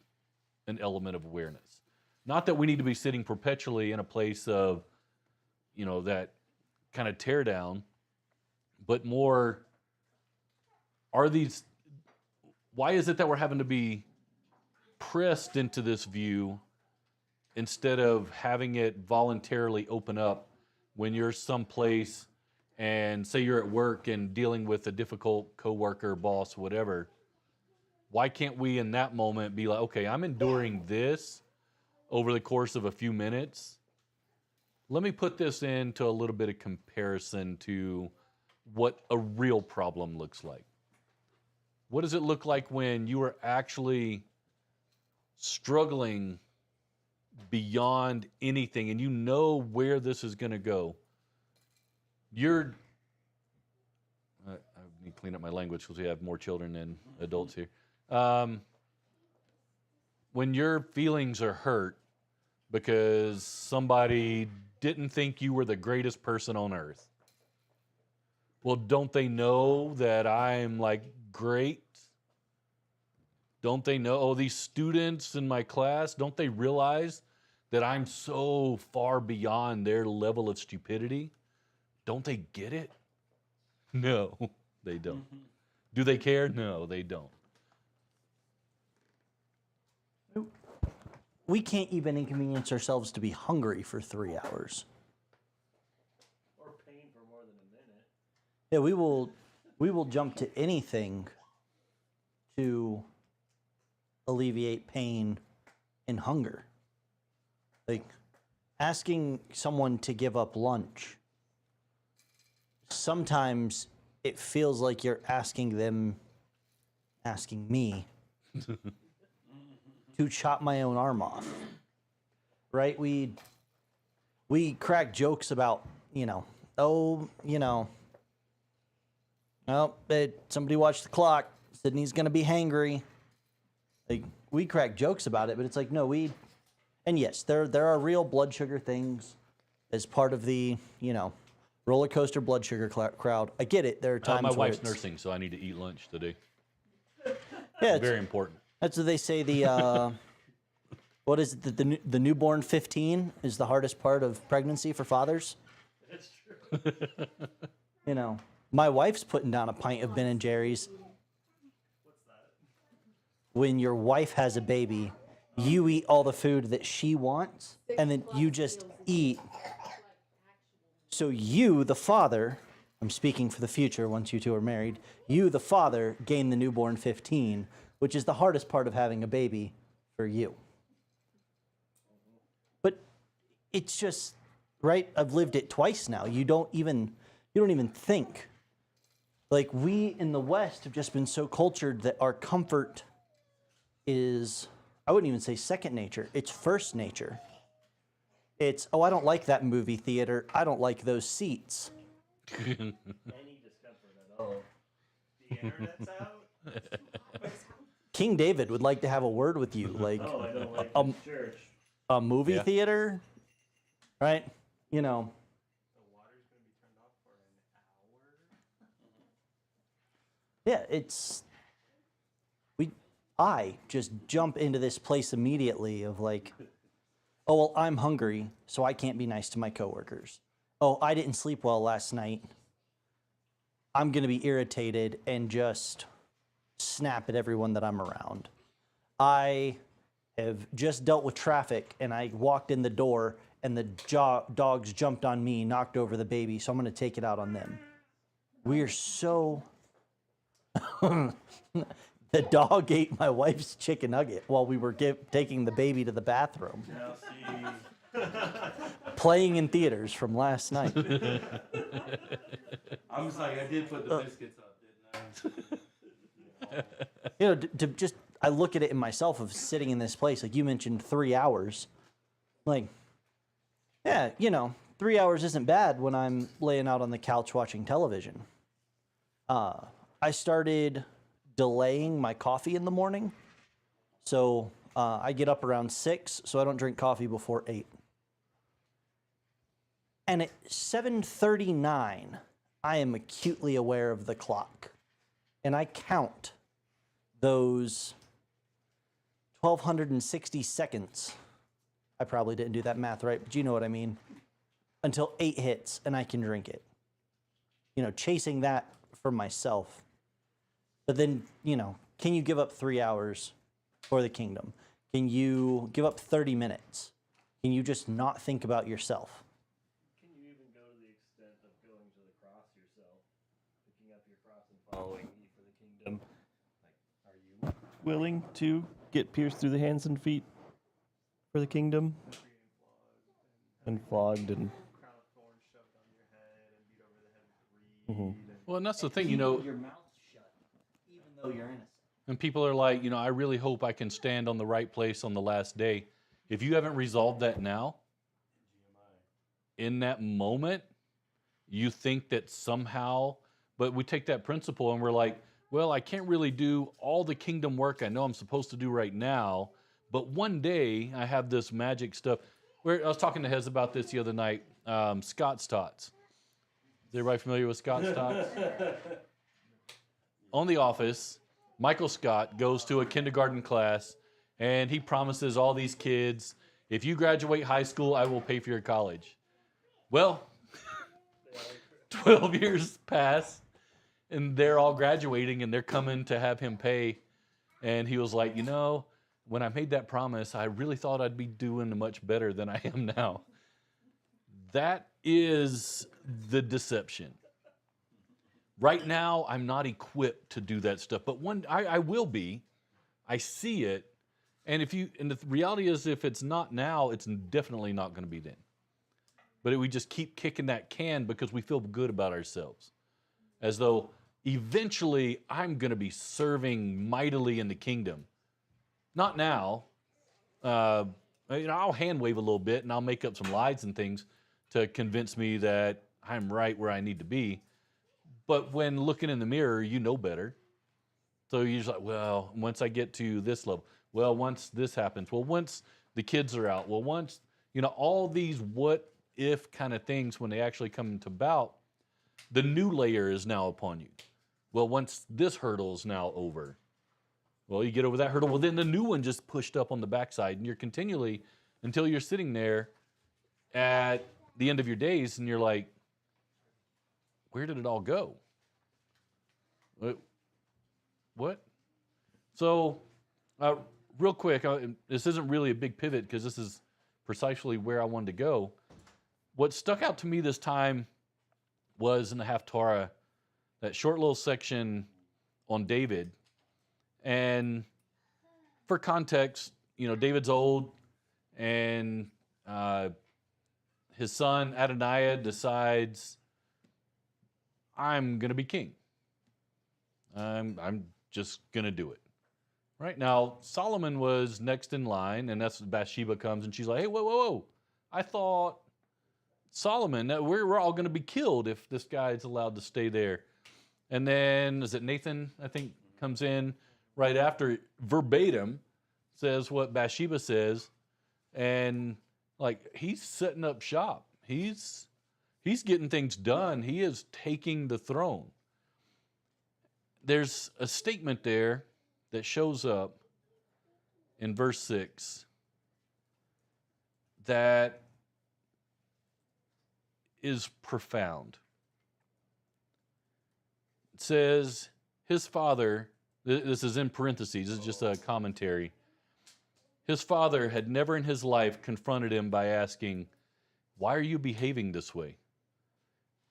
an element of awareness? Not that we need to be sitting perpetually in a place of, you know, that kind of tear down, but more, why is it that we're having to be pressed into this view instead of having it voluntarily open up when you're someplace and say you're at work and dealing with a difficult coworker, boss, whatever, Why can't we in that moment be like, okay, I'm enduring this over the course of a few minutes. Let me put this into a little bit of comparison to what a real problem looks like. What does it look like when you are actually struggling beyond anything and you know where this is going to go? I need to clean up my language because we have more children than adults here. When your feelings are hurt because somebody didn't think you were the greatest person on earth. Well, don't they know that I'm like great? Don't they know, oh, these students in my class, don't they realize that I'm so far beyond their level of stupidity? Don't they get it? No, they don't. Do they care? No, they don't. We can't even inconvenience ourselves to be hungry for 3 hours. Or pain for more than a minute. Yeah, we will jump to anything to alleviate pain and hunger. Like asking someone to give up lunch. Sometimes it feels like you're asking me to chop my own arm off. Right? We crack jokes about, somebody watched the clock, Sydney's gonna be hangry. Like, we crack jokes about it, but it's like, no, and yes, there are real blood sugar things as part of the, roller coaster blood sugar crowd. I get it. There are times my where wife's it's- nursing, so I need to eat lunch today. Yeah, Very important. that's what they say. The what is it? The newborn 15 is the hardest part of pregnancy for fathers. That's true. My wife's putting down a pint of Ben and Jerry's. What's that? When your wife has a baby, you eat all the food that she wants, and then you just eat. So you, the father, I'm speaking for the future once you two are married, you, the father, gain the newborn 15, which is the hardest part of having a baby for you. But it's just, right? I've lived it twice now. You don't even think. Like, we in the West have just been so cultured that our comfort is, I wouldn't even say second nature, it's first nature. It's, I don't like that movie theater. I don't like those seats. Any discomfort at all. The internet's out. King David would like to have a word with you. Like, Oh, I don't like this church. a movie Yeah. theater, right? The water's gonna be turned off for an hour. Yeah, I just jump into this place immediately of like, oh, well, I'm hungry, so I can't be nice to my coworkers. Oh, I didn't sleep well last night. I'm going to be irritated and just snap at everyone that I'm around. I have just dealt with traffic, and I walked in the door, and the dogs jumped on me, knocked over the baby, so I'm going to take it out on them. We are so... The dog ate my wife's chicken nugget while we were taking the baby to the bathroom. Now see. Playing in theaters from last night. I'm just like, I did put the biscuits up, didn't I? I look at it in myself of sitting in this place, like you mentioned 3 hours. Like, yeah, 3 hours isn't bad when I'm laying out on the couch watching television. I started delaying my coffee in the morning. So I get up around 6, so I don't drink coffee before 8. And at 7:39, I am acutely aware of the clock. And I count those 1,260 seconds. I probably didn't do that math right, but you know what I mean. Until 8 hits and I can drink it. Chasing that for myself. But then, can you give up 3 hours for the kingdom? Can you give up 30 minutes? Can you just not think about yourself? Can you even go to the extent of going to the cross yourself, picking up your cross and following me for the kingdom? Like, are you? willing to get pierced through the hands and feet for the kingdom? And flogged and. Well, and that's the thing, Your mouth shut, even though you're innocent. and people are like, I really hope I can stand on the right place on the last day. If you haven't resolved that now, in that moment, you think that somehow, but we take that principle and we're like, well, I can't really do all the kingdom work I know I'm supposed to do right now, but one day I have this magic stuff. I was talking to Hez about this the other night, Scott's Tots. Is everybody familiar with Scott's Tots? On The Office, Michael Scott goes to a kindergarten class and he promises all these kids, if you graduate high school, I will pay for your college. Well, 12 years pass and they're all graduating and they're coming to have him pay. And he was like, when I made that promise, I really thought I'd be doing much better than I am now. That is the deception. Right now, I'm not equipped to do that stuff, but I will be. I see it. And the reality is, if it's not now, it's definitely not going to be then. But we just keep kicking that can because we feel good about ourselves. As though eventually I'm going to be serving mightily in the kingdom. Not now. I'll hand wave a little bit and I'll make up some lies and things to convince me that I'm right where I need to be. But when looking in the mirror, you know better. So you're just like, well, once I get to this level, well, once this happens, well, once the kids are out, well, once, all these what if kind of things, when they actually come into bout, the new layer is now upon you. Well, once this hurdle is now over, well, you get over that hurdle, well, then the new one just pushed up on the backside, and you're continually, until you're sitting there at the end of your days, and you're like, where did it all go? What? So, real quick, this isn't really a big pivot because this is precisely where I wanted to go. What stuck out to me this time was in the Haftarah, that short little section on David. And for context, David's old, and his son Adoniah decides, I'm going to be king. I'm just going to do it. Right now, Solomon was next in line, and that's when Bathsheba comes, and she's like, hey, whoa. I thought Solomon, that we're all going to be killed if this guy's allowed to stay there. And then, is it Nathan, I think, comes in right after, verbatim, says what Bathsheba says, and he's setting up shop. He's getting things done. He is taking the throne. There's a statement there that shows up in verse 6 that is profound. It says, his father, this is in parentheses, this is just a commentary. His father had never in his life confronted him by asking, why are you behaving this way?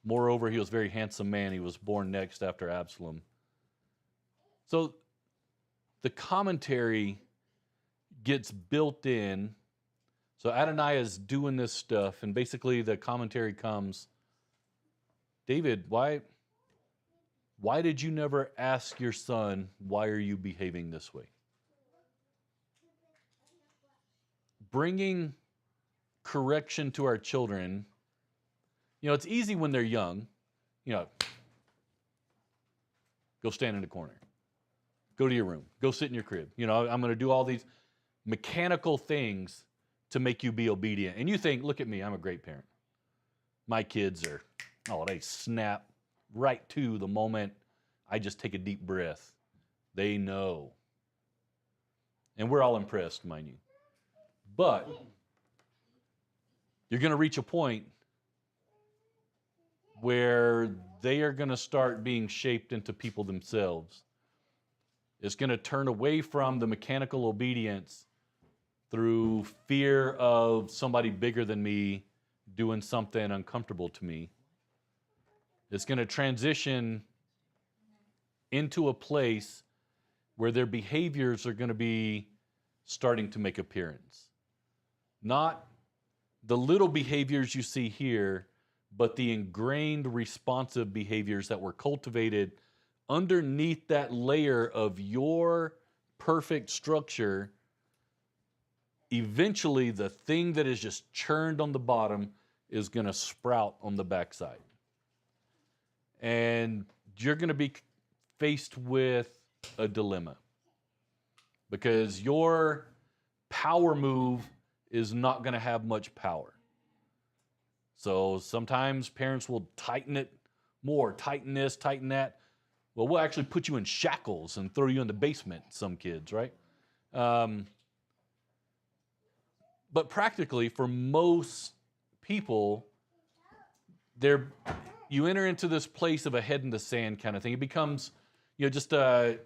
Moreover, he was a very handsome man. He was born next after Absalom. So the commentary gets built in. So Adoniah is doing this stuff, and basically the commentary comes, David, why did you never ask your son, why are you behaving this way? Bringing correction to our children, it's easy when they're young, go stand in the corner. Go to your room. Go sit in your crib. I'm going to do all these mechanical things to make you be obedient. And you think, look at me, I'm a great parent. My kids are, they snap right to the moment I just take a deep breath. They know. And we're all impressed, mind you. But you're going to reach a point where they are going to start being shaped into people themselves. It's going to turn away from the mechanical obedience through fear of somebody bigger than me doing something uncomfortable to me. It's going to transition into a place where their behaviors are going to be starting to make appearance. Not the little behaviors you see here, but the ingrained responsive behaviors that were cultivated underneath that layer of your perfect structure. Eventually, the thing that is just churned on the bottom is going to sprout on the backside. And you're going to be faced with a dilemma, because your power move is not going to have much power. So sometimes parents will tighten it more, tighten this, tighten that. Well, we'll actually put you in shackles and throw you in the basement, some kids, right? But practically, for most people, you enter into this place of a head in the sand kind of thing. It becomes, just a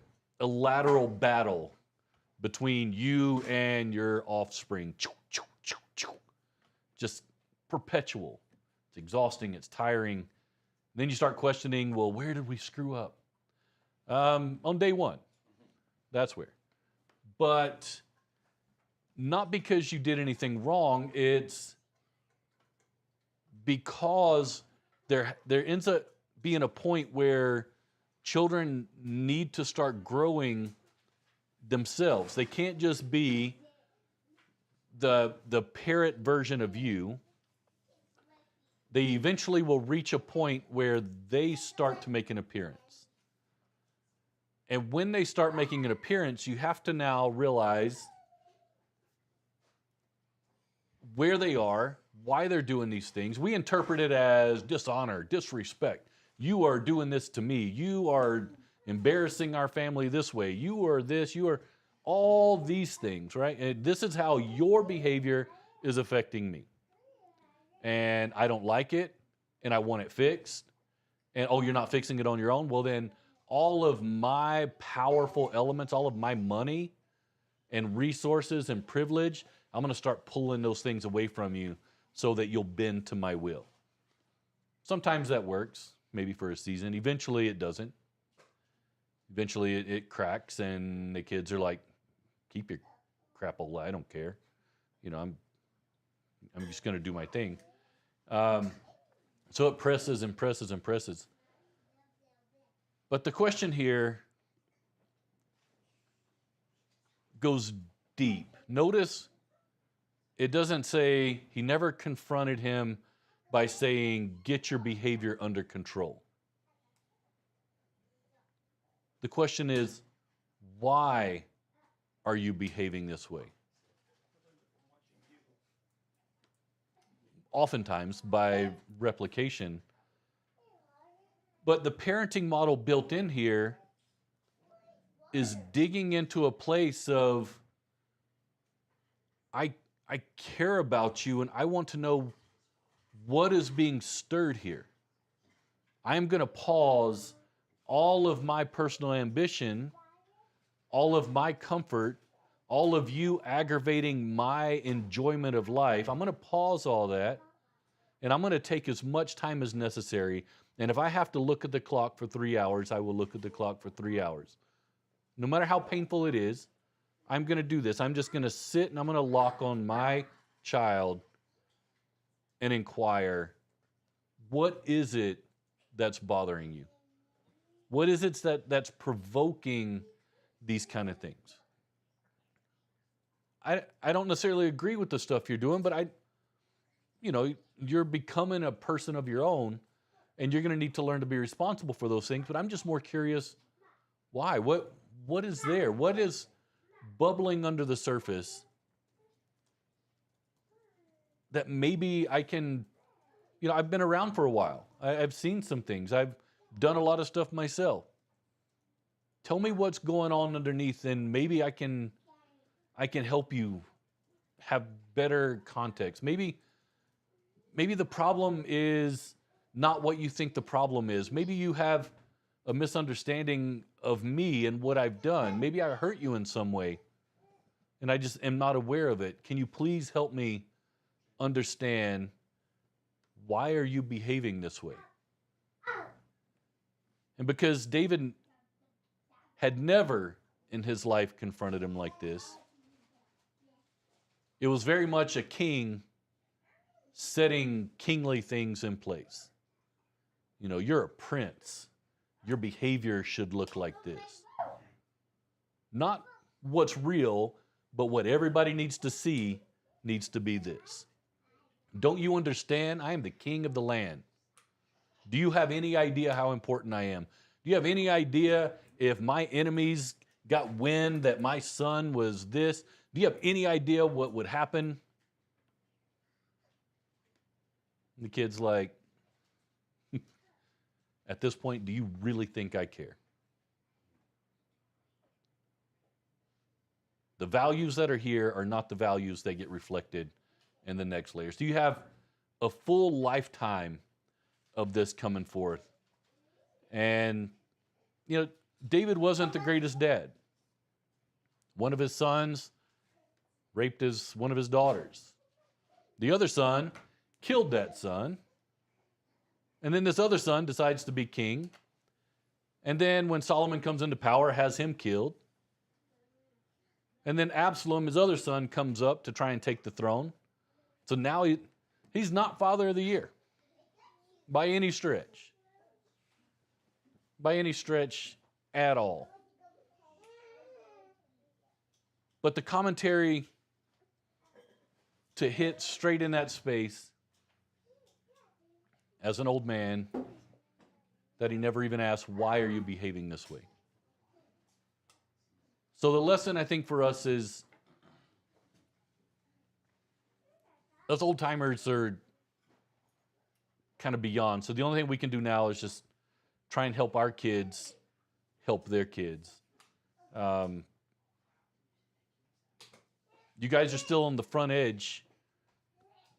lateral battle between you and your offspring. Just perpetual. It's exhausting. It's tiring. Then you start questioning, well, where did we screw up? On day one. That's where. But not because you did anything wrong. It's because there ends up being a point where children need to start growing themselves. They can't just be the parrot version of you. They eventually will reach a point where they start to make an appearance. And when they start making an appearance, you have to now realize where they are, why they're doing these things. We interpret it as dishonor, disrespect. You are doing this to me. You are embarrassing our family this way. You are this, you are all these things, right? And this is how your behavior is affecting me. And I don't like it, and I want it fixed. And, oh, you're not fixing it on your own? Well, then all of my powerful elements, all of my money and resources and privilege, I'm going to start pulling those things away from you so that you'll bend to my will. Sometimes that works, maybe for a season. Eventually it doesn't. Eventually it cracks, and the kids are like, keep your crapola, I don't care. I'm just going to do my thing. So it presses and presses and presses. But the question here goes deep. Notice it doesn't say, he never confronted him by saying, get your behavior under control. The question is, why are you behaving this way? Oftentimes by replication. But the parenting model built in here is digging into a place of, I care about you, and I want to know what is being stirred here. I'm going to pause all of my personal ambition, all of my comfort, all of you aggravating my enjoyment of life. I'm going to pause all that, and I'm going to take as much time as necessary. And if I have to look at the clock for 3 hours, I will look at the clock for 3 hours. No matter how painful it is, I'm going to do this. I'm just going to sit and I'm going to lock on my child and inquire, what is it that's bothering you? What is it that's provoking these kind of things? I don't necessarily agree with the stuff you're doing, but you're becoming a person of your own, and you're going to need to learn to be responsible for those things. But I'm just more curious, why? What is there? What is bubbling under the surface that maybe I can, I've been around for a while. I've seen some things. I've done a lot of stuff myself. Tell me what's going on underneath, and maybe I can help you have better context. Maybe the problem is not what you think the problem is. Maybe you have a misunderstanding of me and what I've done. Maybe I hurt you in some way, and I just am not aware of it. Can you please help me understand, why are you behaving this way? And because David had never in his life confronted him like this. It was very much a king setting kingly things in place. You know, you're a prince. Your behavior should look like this. Not what's real, but what everybody needs to see needs to be this. Don't you understand? I am the king of the land. Do you have any idea how important I am? Do you have any idea if my enemies got wind that my son was this? Do you have any idea what would happen? And the kid's like, at this point, do you really think I care? The values that are here are not the values that get reflected in the next layers. Do you have a full lifetime of this coming forth? And, you know, David wasn't the greatest dad. One of his sons raped one of his daughters. The other son killed that son. And then this other son decides to be king. And then when Solomon comes into power, has him killed. And then Absalom, his other son, comes up to try and take the throne. So now he's not father of the year by any stretch. By any stretch at all. But the commentary to hit straight in that space as an old man that he never even asked, why are you behaving this way? So the lesson, I think, for us is, us old timers are kind of beyond. So the only thing we can do now is just try and help our kids help their kids. You guys are still on the front edge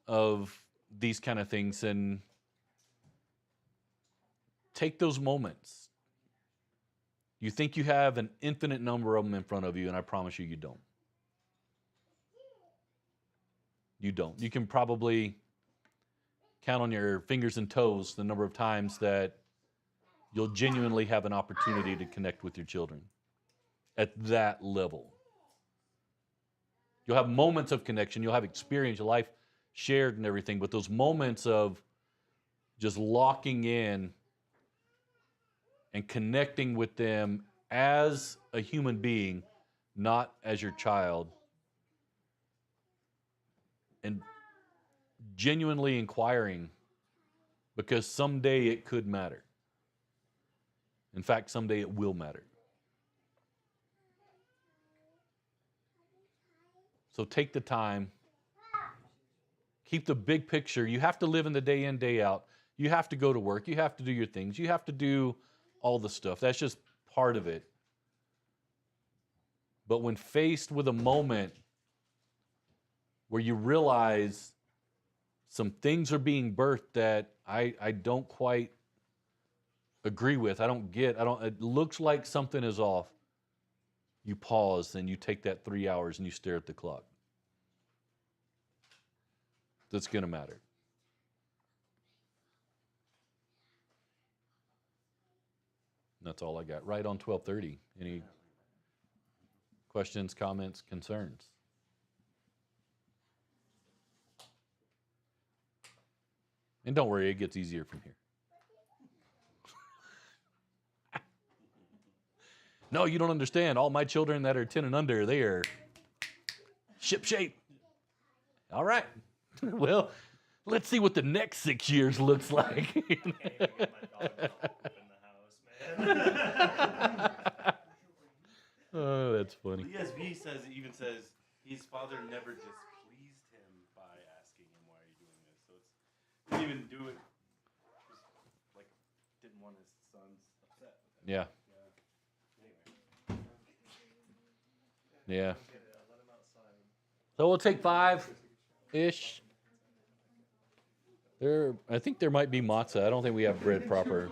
of these kind of things, and take those moments. You think you have an infinite number of them in front of you, and I promise you, you don't. You don't. You can probably count on your fingers and toes the number of times that you'll genuinely have an opportunity to connect with your children at that level. You'll have moments of connection. You'll have experience, your life shared and everything, but those moments of just locking in and connecting with them as a human being, not as your child, and genuinely inquiring, because someday it could matter. In fact, someday it will matter. So take the time. Keep the big picture. You have to live in the day in, day out. You have to go to work. You have to do your things. You have to do all the stuff. That's just part of it. But when faced with a moment where you realize some things are being birthed that I don't quite agree with, I don't get, it looks like something is off, you pause and you take that 3 hours and you stare at the clock. That's going to matter. That's all I got. Right on 12:30. Any questions, comments, concerns? And don't worry, it gets easier from here. No, you don't understand. All my children that are 10 and under, they are ship shape. All right. Well, let's see what the next 6 years looks like. Oh, that's funny. The ESV even says his father never displeased him by asking him, why are you doing this? So he didn't even do it, just like didn't want his sons upset with him. Yeah. Yeah. So we'll take 5-ish. I think there might be matzah. I don't think we have bread proper.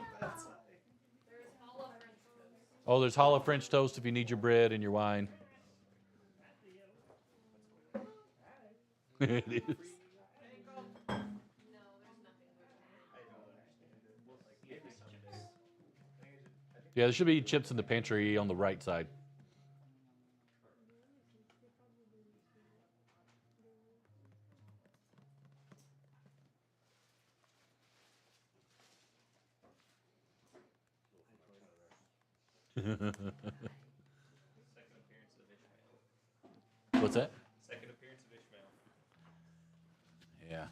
Oh, there's challah French toast if you need your bread and your wine. It is. Yeah, there should be chips in the pantry on the right side. What's that? Second appearance of Ishmael. Yeah.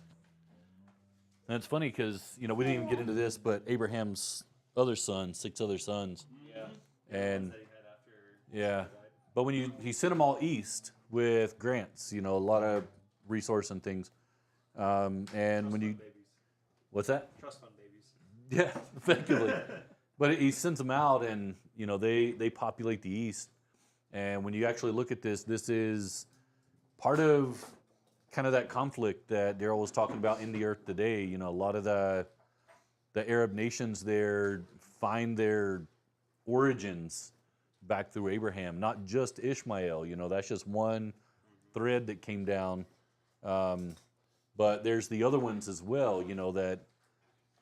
And it's funny because, we didn't even get into this, but Abraham's other son, 6 other sons. Yeah. And That he had after yeah, but when he sent them all east with grants, a lot of resource and things. And when you, what's that? trust fund babies. Yeah, effectively. But he sends them out, and they populate the east. And when you actually look at this is part of kind of that conflict that Daryl was talking about in the earth today. A lot of the Arab nations there find their origins back through Abraham, not just Ishmael. That's just one thread that came down. But there's the other ones as well, that,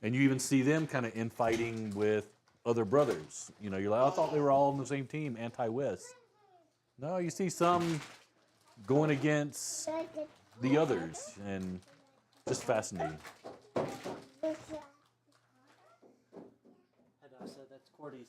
and you even see them kind of infighting with other brothers. You're like, I thought they were all on the same team, anti-West. No, you see some going against the others, and just fascinating. Hadasha, that's Cordy's.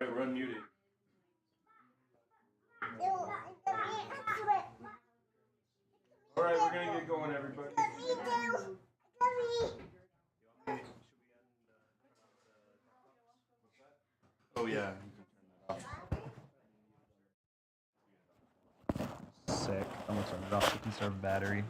All right, we're unmuted. All right, we're gonna get going, everybody. Oh yeah. Sick. I'm gonna turn it off to conserve battery.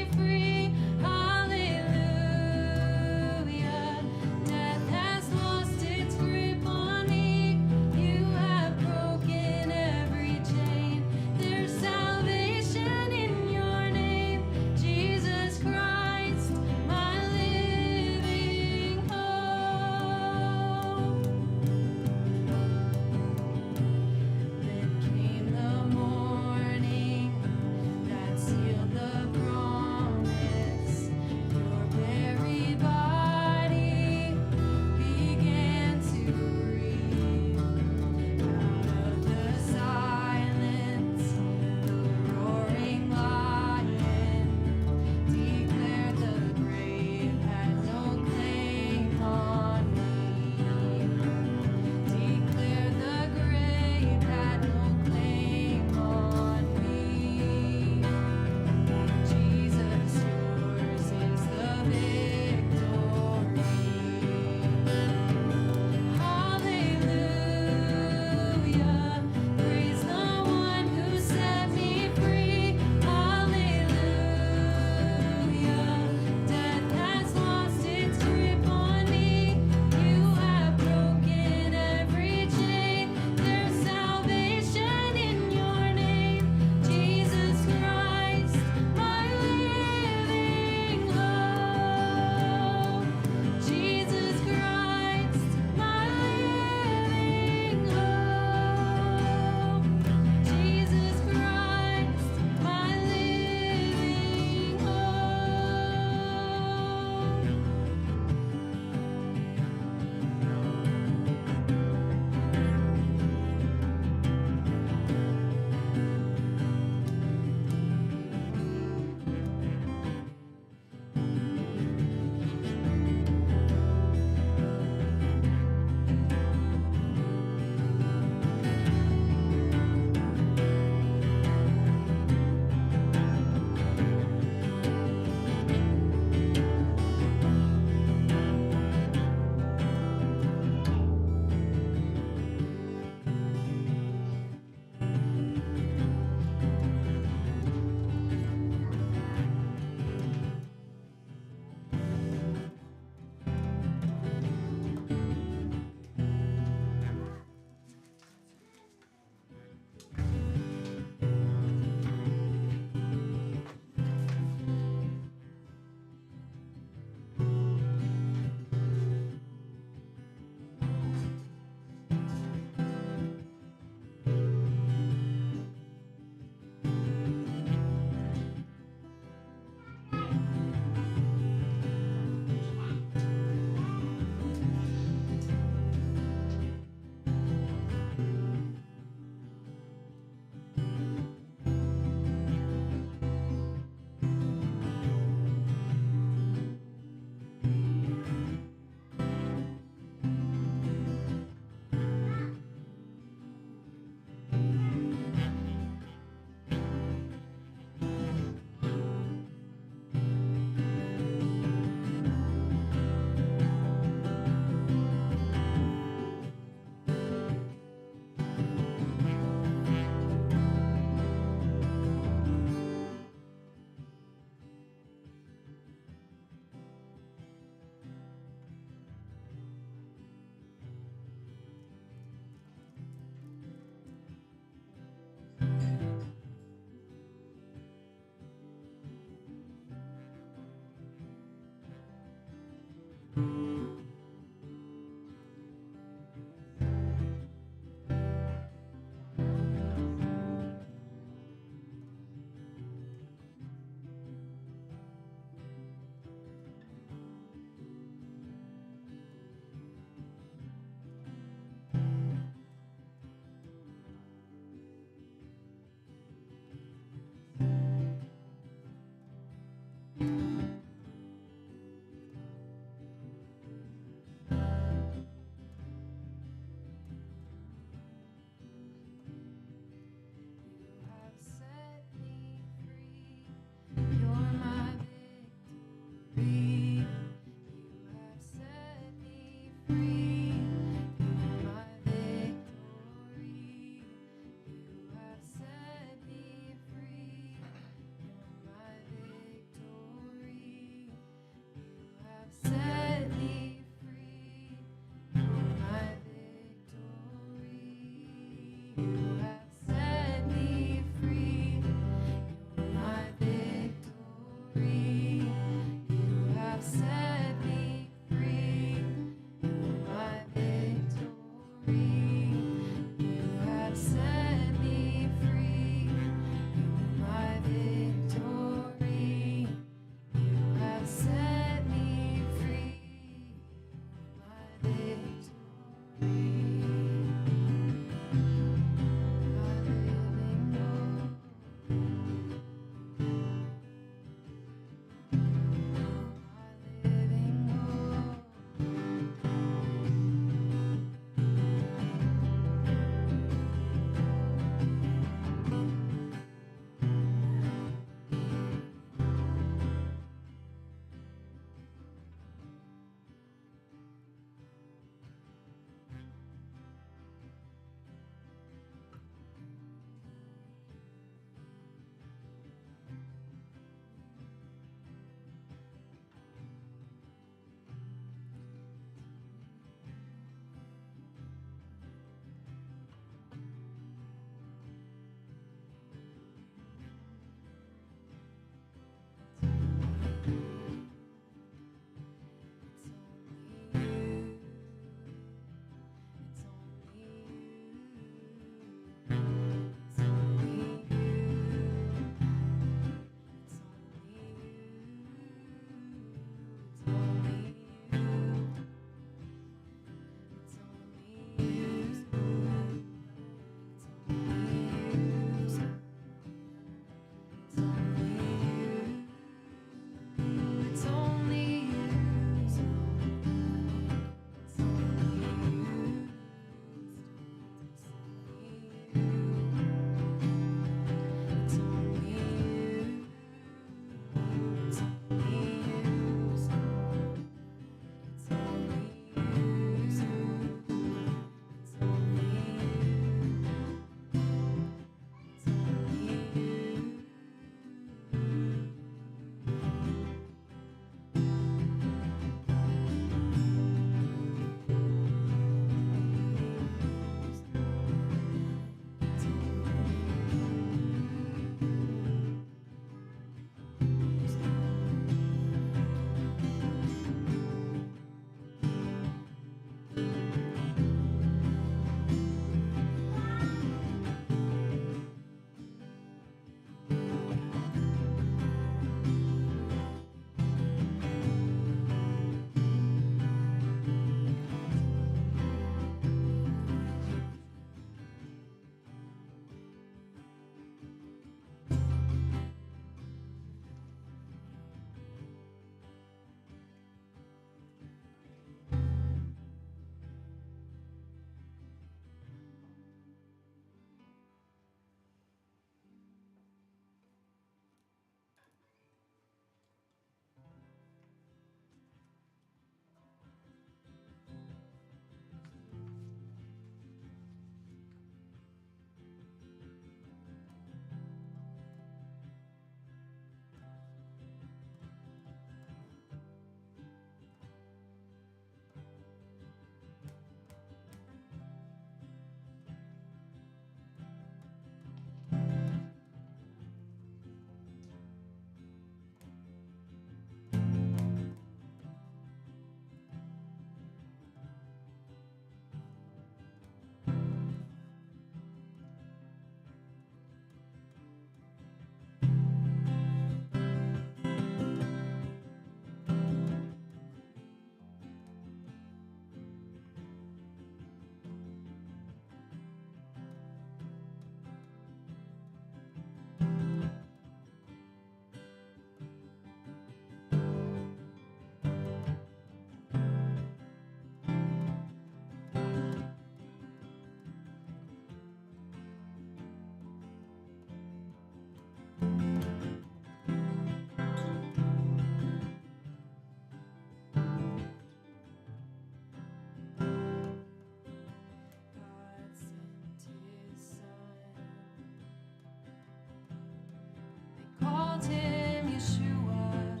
called him Yeshua.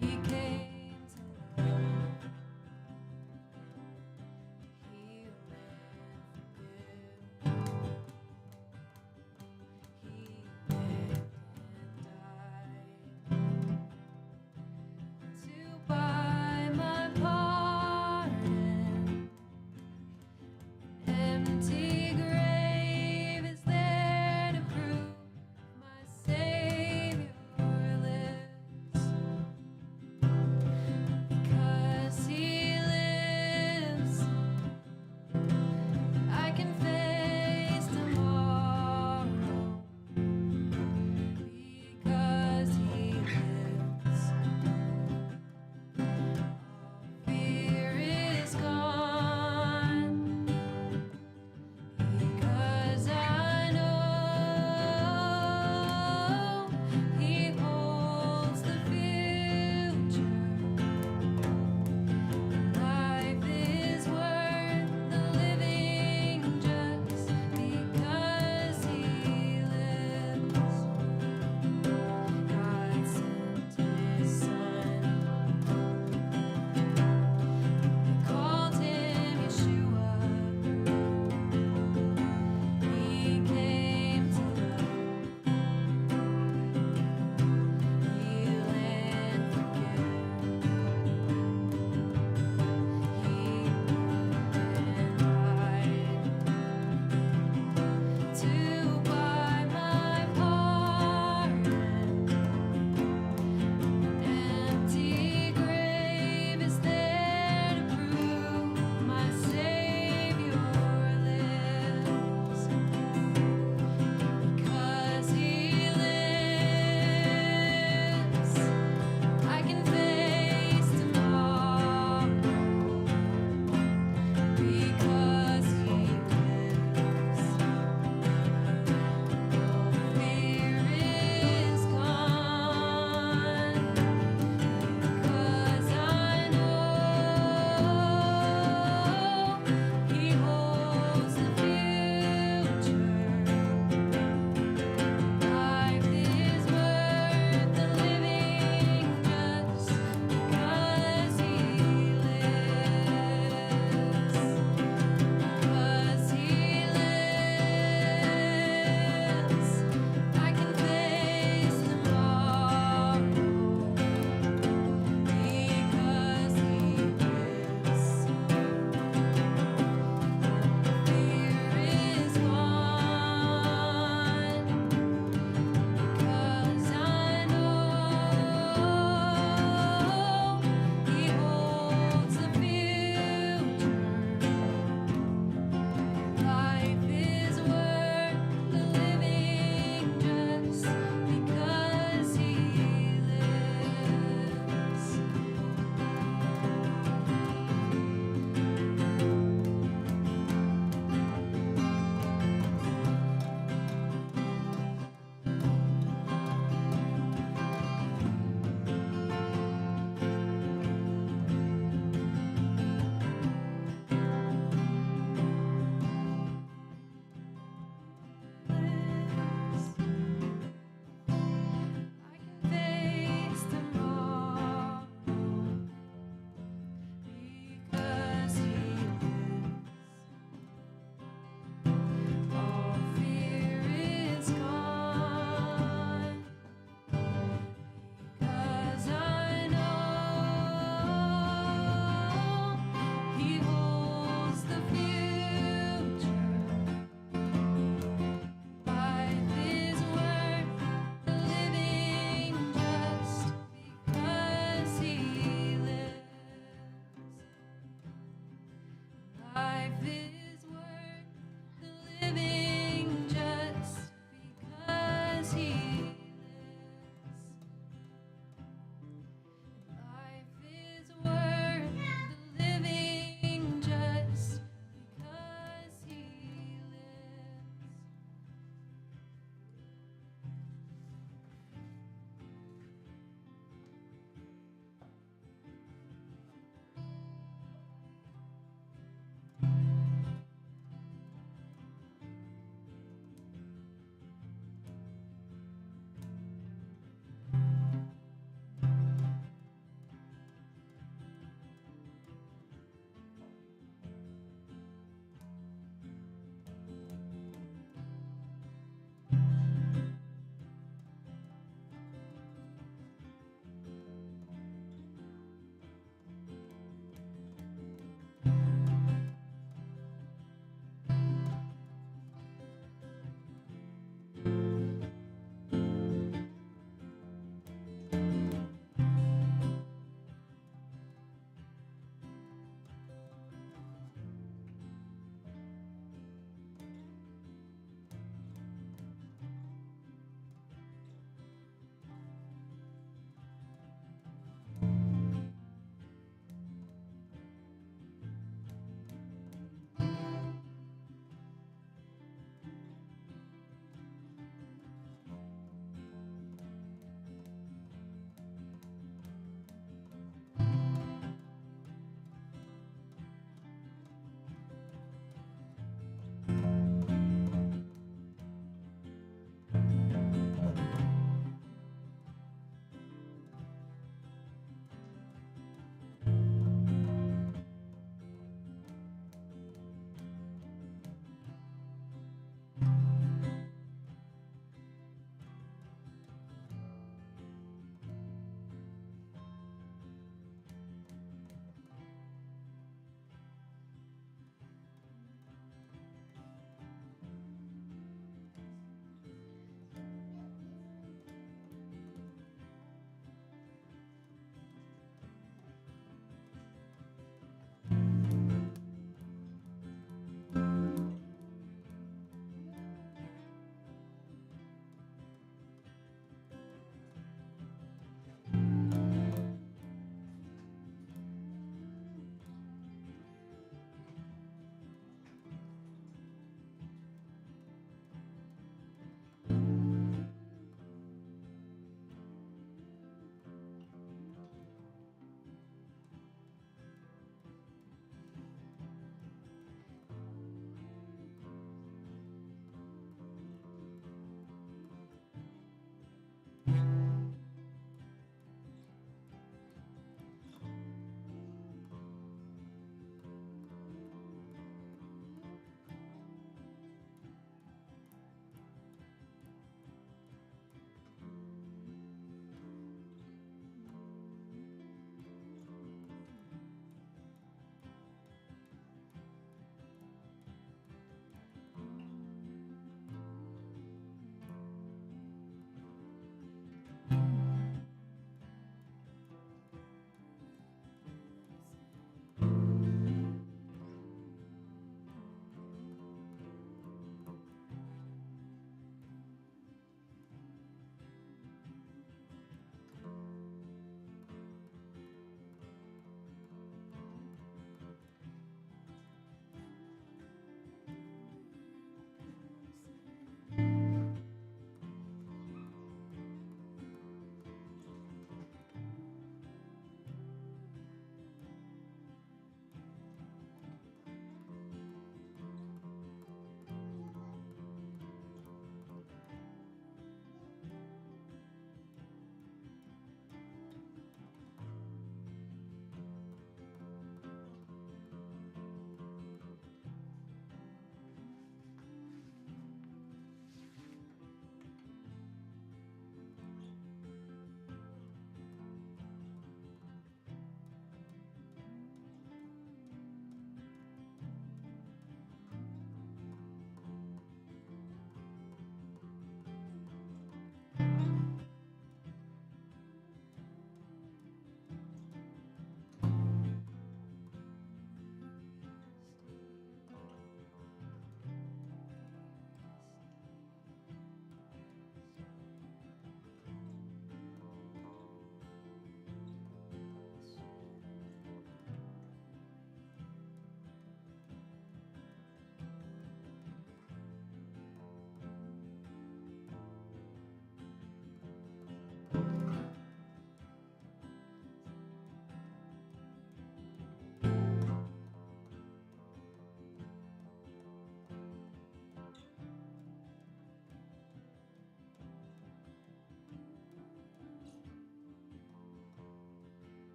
He came to love, heal and forgive. He lived and died to buy my pardon. Empty grave is there to prove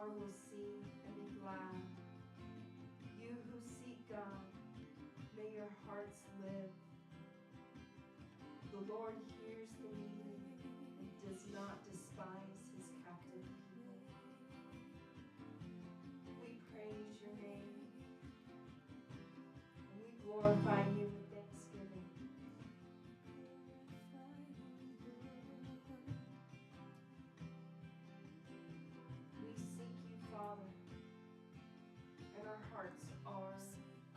poor will see and be glad. You who seek God, may your hearts live. The Lord hears the needy and does not despise his captive people. We praise your name and we glorify you with thanksgiving. We seek you, Father, and our hearts are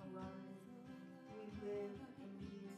alive. We live in you.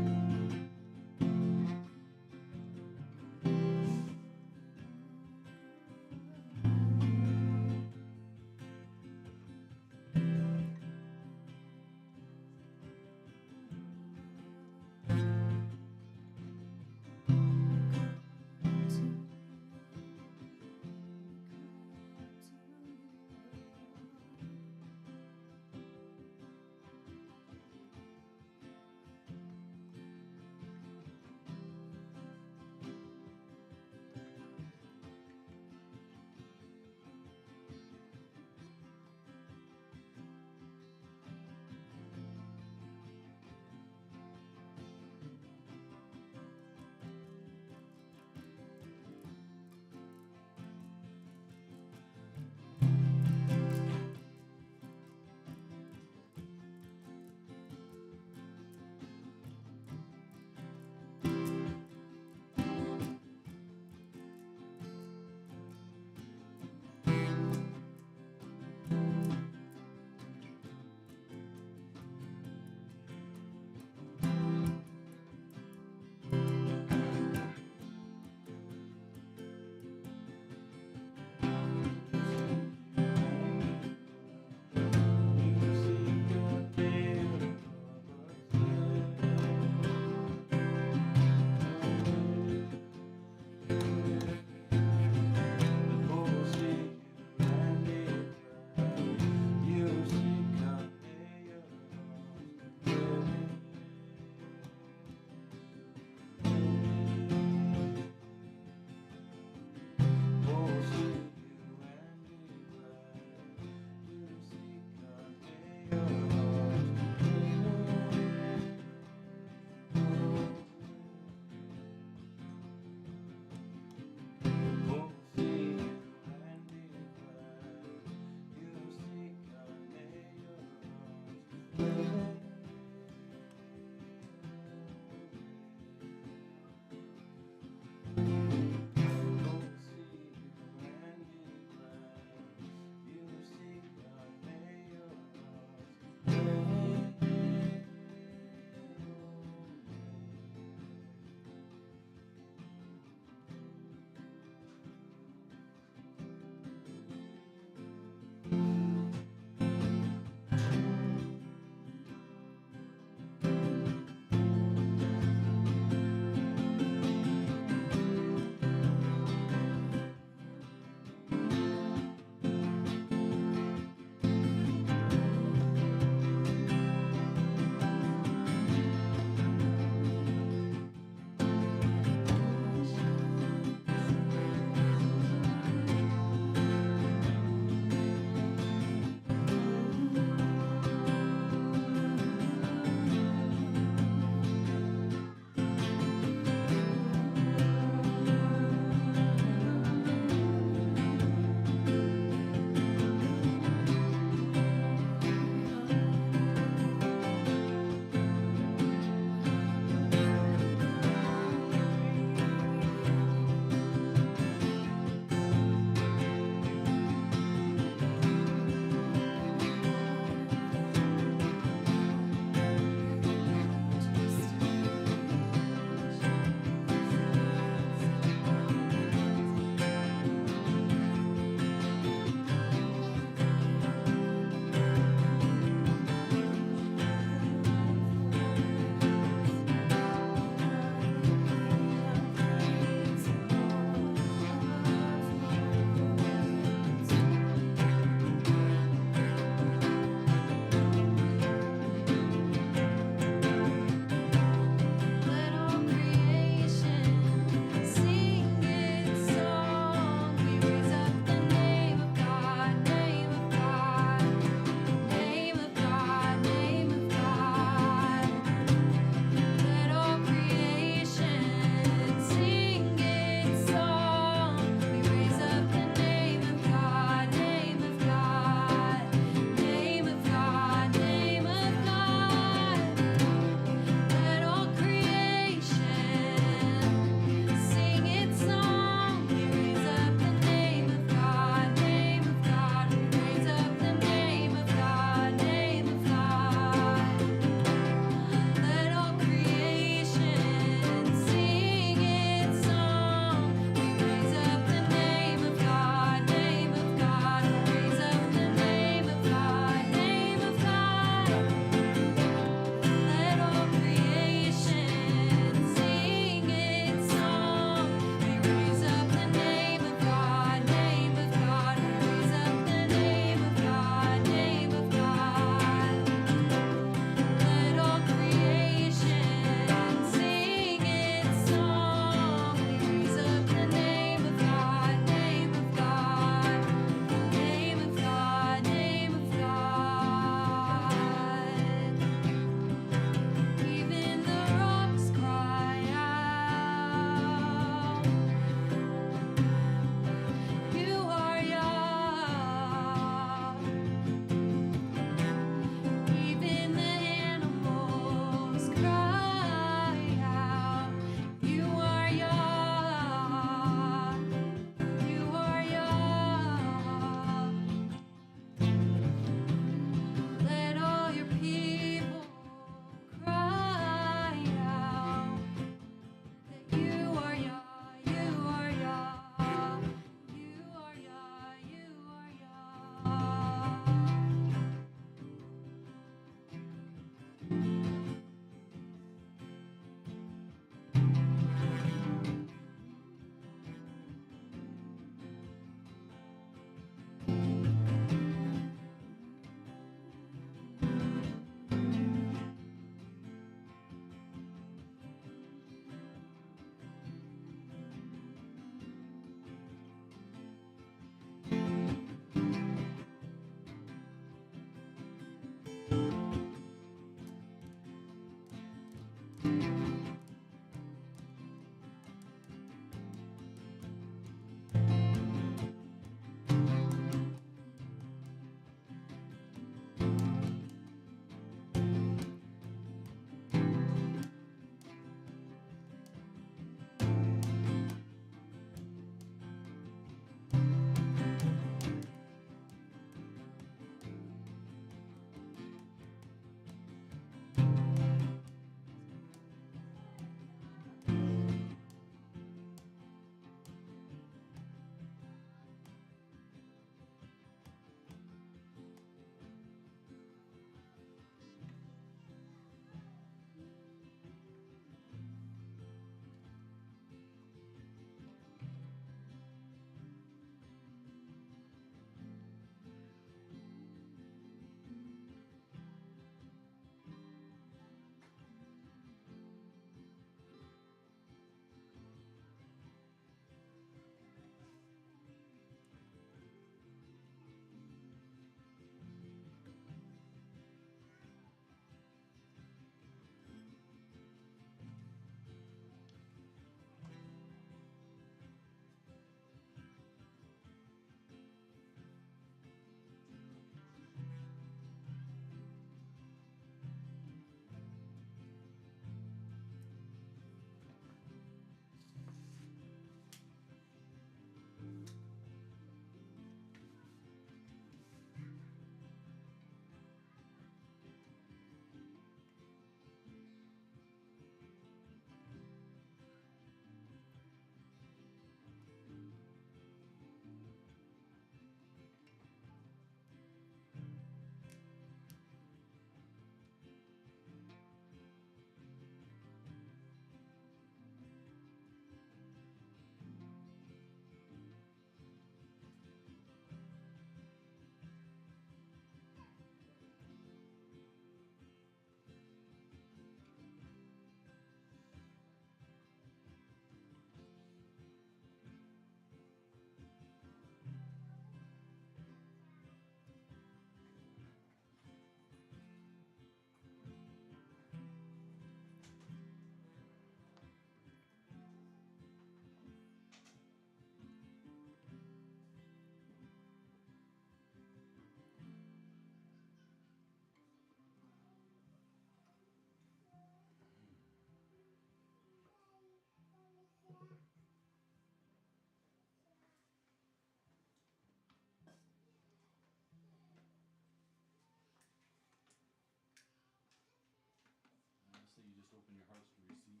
just open your hearts to receive.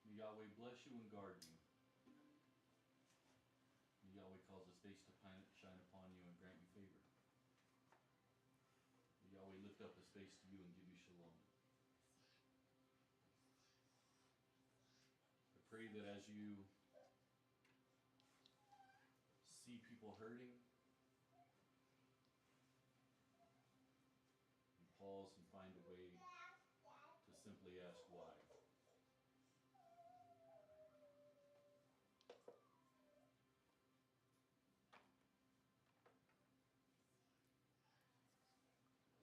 May Yahweh bless you and guard you. May Yahweh cause his face to shine upon you and grant you favor. May Yahweh lift up his face to you and give you shalom. I pray that as you see people hurting, you pause and find a way to simply ask why.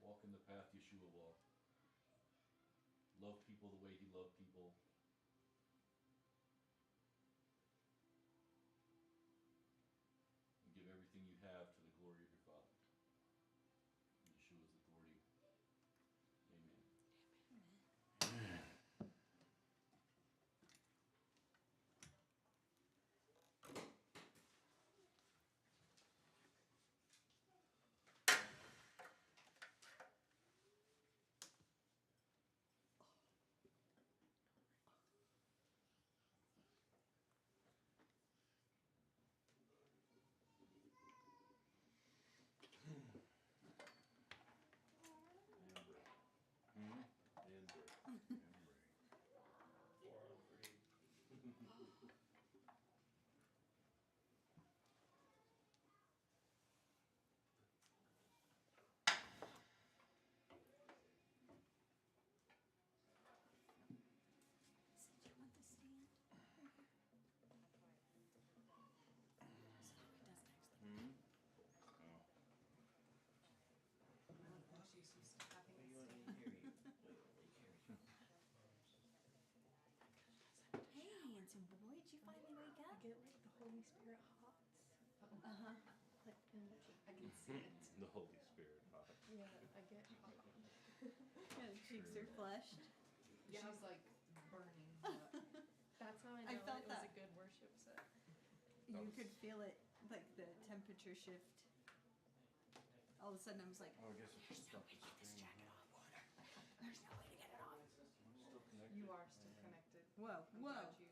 Walk in the path Yeshua walked. Love people the way he loved people. And give everything you have to the glory of your Father. In Yeshua's authority. Amen. Hey, handsome boy, did you finally wake up? I get like the Holy Spirit hots. Uh-huh. Like I can see it. The Holy Spirit hot. Yeah, I get hot. Her cheeks are flushed. Yeah. She's like burning hot. That's how I know felt it was that. a good worship set. You could feel it, like the temperature shift. All of a sudden, I was like, Oh, I guess it's just "There's no way to get this jacket off. There's no way to get it off." still connected. You are still connected. Whoa, I'm whoa. glad you